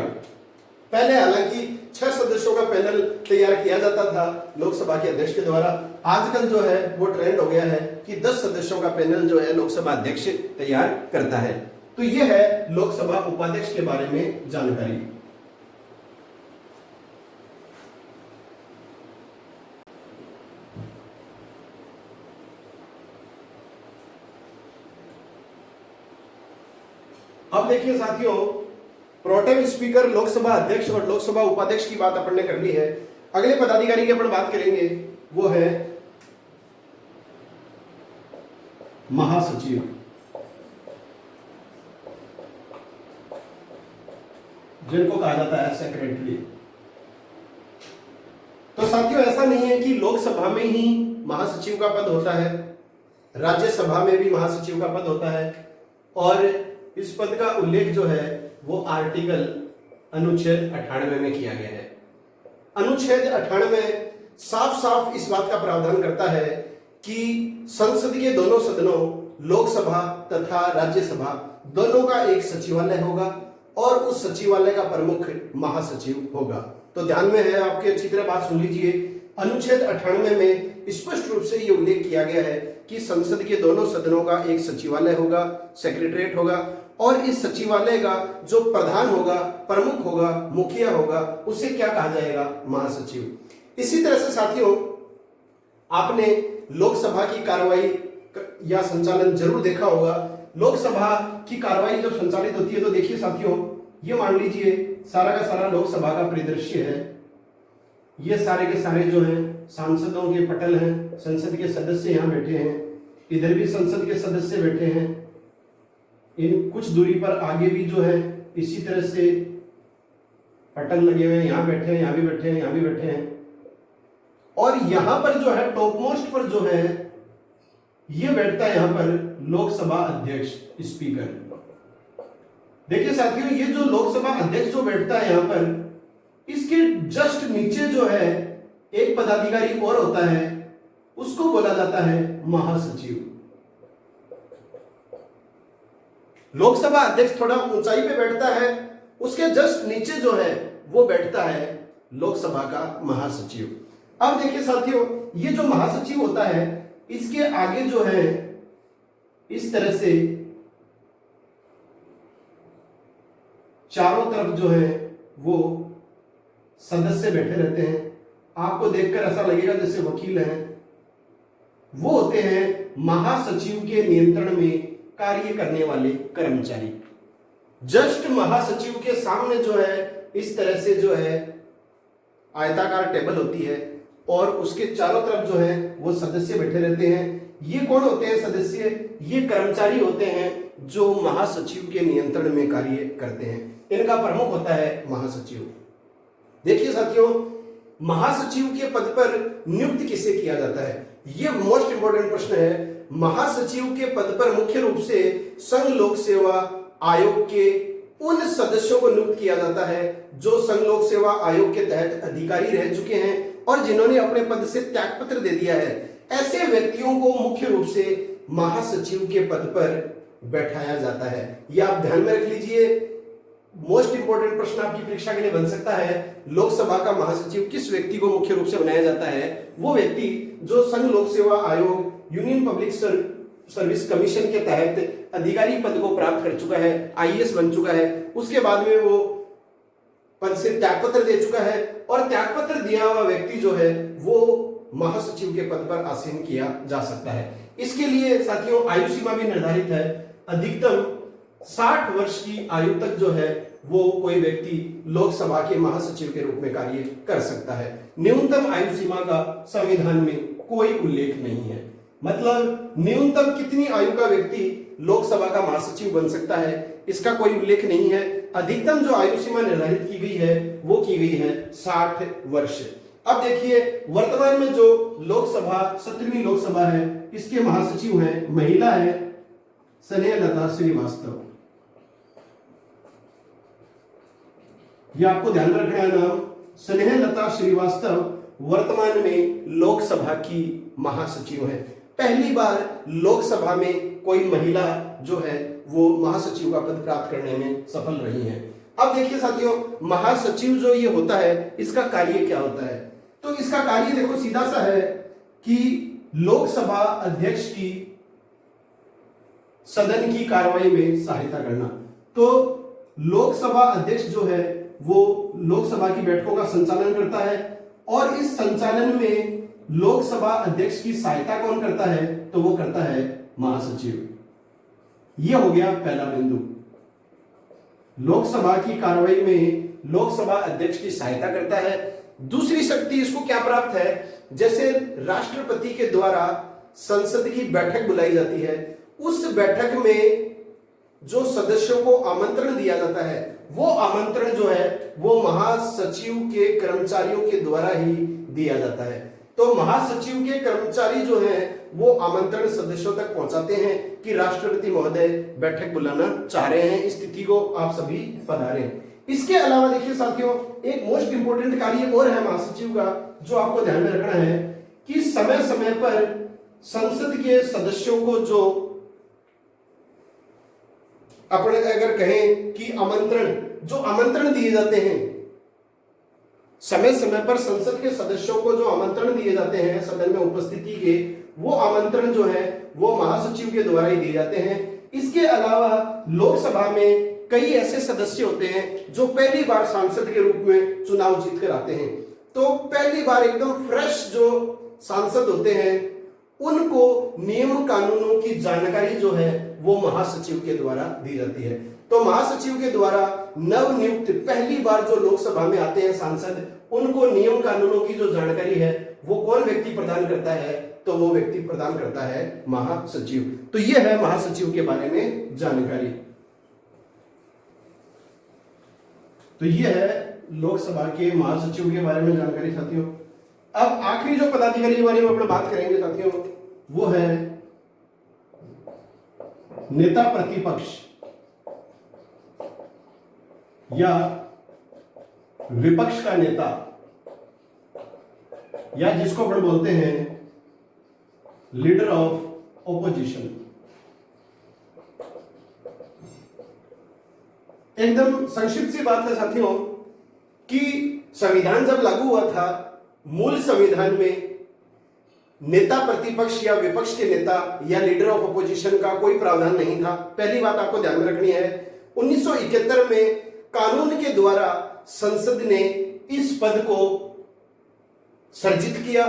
पहले हालांकि 6 सदस्यों का पैनल तैयार किया जाता था लोकसभा के अध्यक्ष के द्वारा। आजकल जो है वो ट्रेंड हो गया है कि 10 सदस्यों का पैनल जो है लोकसभा अध्यक्ष तैयार करता है। तो ये है लोकसभा उपाध्यक्ष के बारे में जानकारी। अब देखिए साथियों, प्रोटेम स्पीकर, लोकसभा अध्यक्ष और लोकसभा उपाध्यक्ष की बात अपन ने कर ली है। अगले पदाधिकारी की अपन बात करेंगे, वो है महासचिव। जिनको कहा जाता है सेक्रेटरी। तो साथियों ऐसा नहीं है कि लोकसभा में ही महासचिव का पद होता है, राज्यसभा में भी महासचिव का पद होता है, और इस पद का उल्लेख जो है वो आर्टिकल अनुच्छेद 98 में किया गया है। अनुच्छेद 98 साफ साफ इस बात का प्रावधान करता है कि संसद के दोनों सदनों, लोकसभा तथा राज्यसभा, दोनों का एक सचिवालय होगा और उस सचिवालय का प्रमुख महासचिव होगा। तो ध्यान में है आपके, अच्छी तरह बात सुन लीजिए। अनुच्छेद 98 में स्पष्ट रूप से ये उल्लेख किया गया है कि संसद के दोनों सदनों का एक सचिवालय होगा, सेक्रेटरीट होगा, और इस सचिवालय का जो प्रधान होगा, प्रमुख होगा, मुखिया होगा, उसे क्या कहा जाएगा? महासचिव। इसी तरह से साथियों आपने लोकसभा की कार्रवाई या संचालन जरूर देखा होगा। लोकसभा की कार्रवाई जब संचालित होती है तो देखिए साथियों, ये मान लीजिए सारा का सारा लोकसभा का परिदृश्य है। ये सारे के सारे जो हैं सांसदों के पटल हैं, संसद के सदस्य यहाँ बैठे हैं, इधर भी संसद के सदस्य बैठे हैं, इन कुछ दूरी पर आगे भी जो है इसी तरह से पटल लगे हुए हैं, यहाँ बैठे हैं, यहाँ भी बैठे हैं, यहाँ भी बैठे हैं, और यहां पर जो है टॉप मोस्ट पर जो है ये बैठता है यहां पर लोकसभा अध्यक्ष, स्पीकर। देखिए साथियों, ये जो लोकसभा अध्यक्ष जो बैठता है यहां पर, इसके जस्ट नीचे जो है एक पदाधिकारी और होता है, उसको बोला जाता है महासचिव। लोकसभा अध्यक्ष थोड़ा ऊंचाई पे बैठता है, उसके जस्ट नीचे जो है वो बैठता है लोकसभा का महासचिव। अब देखिए साथियों, ये जो महासचिव होता है इसके आगे जो है इस तरह से चारों तरफ जो है वो सदस्य बैठे रहते हैं। आपको देखकर ऐसा लगेगा जैसे वकील हैं। वो होते हैं महासचिव के नियंत्रण में कार्य करने वाले कर्मचारी। जस्ट महासचिव के सामने जो है इस तरह से जो है आयताकार टेबल होती है और उसके चारों तरफ जो है वो सदस्य बैठे रहते हैं। ये कौन होते हैं सदस्य? ये कर्मचारी होते हैं जो महासचिव के नियंत्रण में कार्य करते हैं। इनका प्रमुख होता है महासचिव। देखिए साथियों, महासचिव के पद पर नियुक्त किसे किया जाता है? ये मोस्ट इंपोर्टेंट प्रश्न है। महासचिव के पद पर मुख्य रूप से संघ लोक सेवा आयोग के उन सदस्यों को नियुक्त किया जाता है जो संघ लोक सेवा आयोग के तहत अधिकारी रह चुके हैं और जिन्होंने अपने पद से त्यागपत्र दे दिया है। ऐसे व्यक्तियों को मुख्य रूप से महासचिव के पद पर बैठाया जाता है। यह आप ध्यान में रख लीजिए। मोस्ट इंपोर्टेंट प्रश्न आपकी परीक्षा के लिए बन सकता है। लोकसभा का महासचिव किस व्यक्ति को मुख्य रूप से बनाया जाता है? वो व्यक्ति जो संघ लोक सेवा आयोग, यूनियन पब्लिक सर्विस कमीशन के तहत अधिकारी पद को प्राप्त कर चुका है, आईएएस बन चुका है, उसके बाद में वो पद से त्यागपत्र दे चुका है और त्यागपत्र दिया हुआ व्यक्ति जो है वो महासचिव के पद पर आसीन किया जा सकता है। इसके लिए साथियों आयु सीमा भी निर्धारित है। अधिकतम 60 वर्ष की आयु तक जो है वो कोई व्यक्ति लोकसभा के महासचिव के रूप में कार्य कर सकता है। न्यूनतम आयु सीमा का संविधान में कोई उल्लेख नहीं है। मतलब न्यूनतम कितनी आयु का व्यक्ति लोकसभा का महासचिव बन सकता है, इसका कोई उल्लेख नहीं है। अधिकतम जो आयु सीमा निर्धारित की गई है वो की गई है 60 वर्ष। अब देखिए, वर्तमान में जो लोकसभा 17वीं लोकसभा है, इसके महासचिव हैं, महिला है स्नेहलता श्रीवास्तव। यह आपको ध्यान रखना है नाम, स्नेहलता श्रीवास्तव वर्तमान में लोकसभा की महासचिव है। पहली बार लोकसभा में कोई महिला जो है वो महासचिव का पद प्राप्त करने में सफल रही है। अब देखिए साथियों, महासचिव जो ये होता है इसका कार्य क्या होता है? तो इसका कार्य देखो सीधा सा है कि लोकसभा अध्यक्ष की सदन की कार्रवाई में सहायता करना। तो लोकसभा अध्यक्ष जो है वो लोकसभा की बैठकों का संचालन करता है और इस संचालन में लोकसभा अध्यक्ष की सहायता कौन करता है? तो वो करता है महासचिव। यह हो गया पहला बिंदु। लोकसभा की कार्रवाई में लोकसभा अध्यक्ष की सहायता करता है। दूसरी शक्ति इसको क्या प्राप्त है? जैसे राष्ट्रपति के द्वारा संसद की बैठक बुलाई जाती है उस बैठक में जो सदस्यों को आमंत्रण दिया जाता है, वो आमंत्रण जो है वो महासचिव के कर्मचारियों के द्वारा ही दिया जाता है। तो महासचिव के कर्मचारी जो हैं वो आमंत्रण सदस्यों तक पहुंचाते हैं कि राष्ट्रपति महोदय बैठक बुलाना चाह रहे हैं, इस तिथि को आप सभी पधारें। इसके अलावा देखिए साथियों, एक मोस्ट इंपोर्टेंट कार्य और है महासचिव का जो आपको ध्यान में रखना है कि समय समय पर संसद के सदस्यों को जो अपने अगर कहें कि आमंत्रण दिए जाते हैं, समय समय पर संसद के सदस्यों को जो आमंत्रण दिए जाते हैं सदन में उपस्थिति के, वो आमंत्रण जो है वो महासचिव के द्वारा ही दिए जाते हैं। इसके अलावा लोकसभा में कई ऐसे सदस्य होते हैं जो पहली बार सांसद के रूप में चुनाव जीत कर आते हैं, तो पहली बार एकदम फ्रेश जो सांसद होते हैं उनको नियम कानूनों की जानकारी जो है वो महासचिव के द्वारा दी जाती है। तो महासचिव के द्वारा नवनियुक्त पहली बार जो लोकसभा में आते हैं सांसद, उनको नियम कानूनों की जो जानकारी है वो कौन व्यक्ति प्रदान करता है, तो वो व्यक्ति प्रदान करता है महासचिव। तो ये है महासचिव के बारे में जानकारी। तो ये है लोकसभा के महासचिव के बारे में जानकारी साथियों। अब आखिरी जो पदाधिकारी के बारे में अपना बात करेंगे साथियों, वो है नेता प्रतिपक्ष या विपक्ष का नेता, या जिसको अपन बोलते हैं लीडर ऑफ ओपोजिशन। एकदम संक्षिप्त सी बात है साथियों कि संविधान जब लागू हुआ था, मूल संविधान में नेता प्रतिपक्ष या विपक्ष के नेता या लीडर ऑफ ओपोजिशन का कोई प्रावधान नहीं था। पहली बात आपको ध्यान में रखनी है, 1971 में कानून के द्वारा संसद ने इस पद को सर्जित किया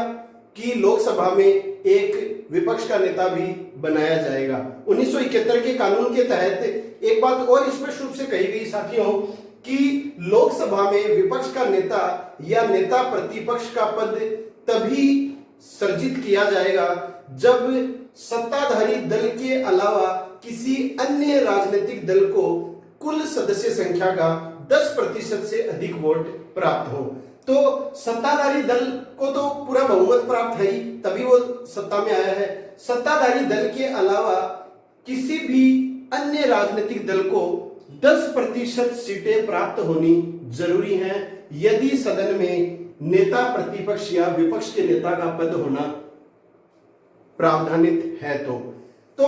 कि लोकसभा में एक विपक्ष का नेता भी बनाया जाएगा। 1971 के कानून के तहत एक बात और स्पष्ट रूप से कही गई साथियों कि लोकसभा में विपक्ष का नेता या नेता प्रतिपक्ष का पद तभी सर्जित किया जाएगा जब सत्ताधारी दल के अलावा किसी अन्य राजनीतिक दल को कुल सदस्य संख्या का 10% से अधिक वोट प्राप्त हो। तो सत्ताधारी दल को तो पूरा बहुमत प्राप्त है ही, तभी वो सत्ता में आया है। सत्ताधारी दल के अलावा किसी भी अन्य राजनीतिक दल को 10% सीटें प्राप्त होनी जरूरी हैं यदि सदन में नेता प्रतिपक्ष या विपक्ष के नेता का पद होना प्रावधानित है। तो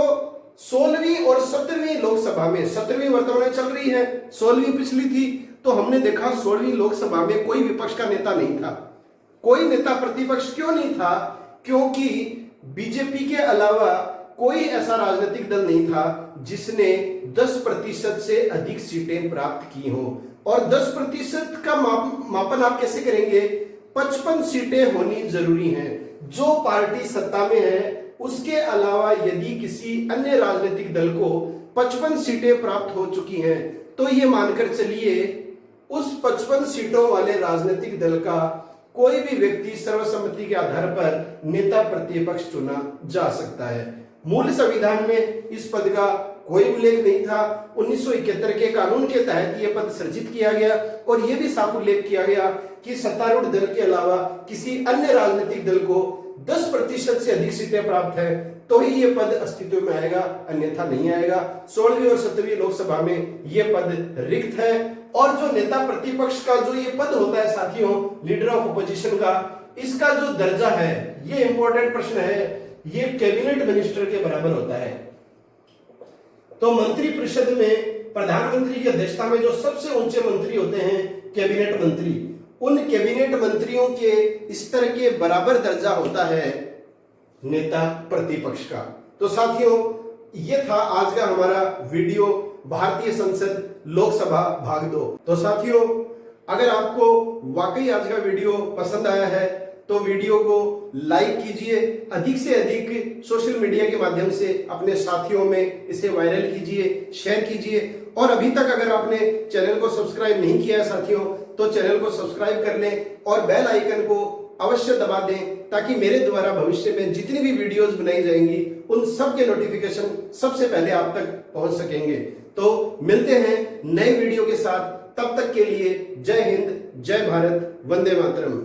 16वीं और 17वीं लोकसभा में, 17वीं वर्तमान में चल रही है, 16वीं पिछली थी, तो हमने देखा 16वीं लोकसभा में कोई विपक्ष का नेता नहीं था, कोई नेता प्रतिपक्ष। क्यों नहीं था? क्योंकि बीजेपी के अलावा कोई ऐसा राजनीतिक दल नहीं था जिसने 10% से अधिक सीटें प्राप्त की हो। और 10% का मापन आप कैसे करेंगे? 55 सीटें होनी जरूरी हैं। जो पार्टी सत्ता में है उसके अलावा यदि किसी अन्य राजनीतिक दल को 55 सीटें प्राप्त हो चुकी हैं तो ये मानकर चलिए उस 55 सीटों वाले राजनीतिक दल का कोई भी व्यक्ति सर्वसम्मति के आधार पर नेता प्रतिपक्ष चुना जा सकता है। मूल संविधान में इस पद का कोई उल्लेख नहीं था। 1971 के कानून के तहत यह पद सृजित किया गया और यह भी साफ उल्लेख किया गया कि सत्तारूढ़ दल के अलावा किसी अन्य राजनीतिक दल को 10% से अधिक सीटें प्राप्त है तो ही यह पद अस्तित्व में आएगा, अन्यथा नहीं आएगा। 16वीं और 17वीं लोकसभा में यह पद रिक्त है। और जो नेता प्रतिपक्ष का जो ये पद होता है साथियों, लीडर ऑफ ओपोजिशन का, इसका जो दर्जा है, ये इंपॉर्टेंट प्रश्न है, ये कैबिनेट मिनिस्टर के बराबर होता है। तो मंत्री परिषद में प्रधानमंत्री की अध्यक्षता में जो सबसे ऊंचे मंत्री होते हैं कैबिनेट मंत्री, उन कैबिनेट मंत्रियों के स्तर के बराबर दर्जा होता है नेता प्रतिपक्ष का। तो साथियों ये था आज का हमारा वीडियो, भारतीय संसद लोकसभा भाग 2। तो साथियों अगर आपको वाकई आज का वीडियो पसंद आया है तो वीडियो को लाइक कीजिए, अधिक से अधिक सोशल मीडिया के माध्यम से अपने साथियों में इसे वायरल कीजिए, शेयर कीजिए। और अभी तक अगर आपने चैनल को सब्सक्राइब नहीं किया है साथियों तो चैनल को सब्सक्राइब कर लें और बेल आइकन को अवश्य दबा दें ताकि मेरे द्वारा भविष्य में जितनी भी वीडियोस बनाई जाएंगी उन सब के नोटिफिकेशन सबसे पहले आप तक पहुंच सकेंगे। तो मिलते हैं नए वीडियो के साथ, तब तक के लिए जय हिंद, जय भारत, वंदे मातरम।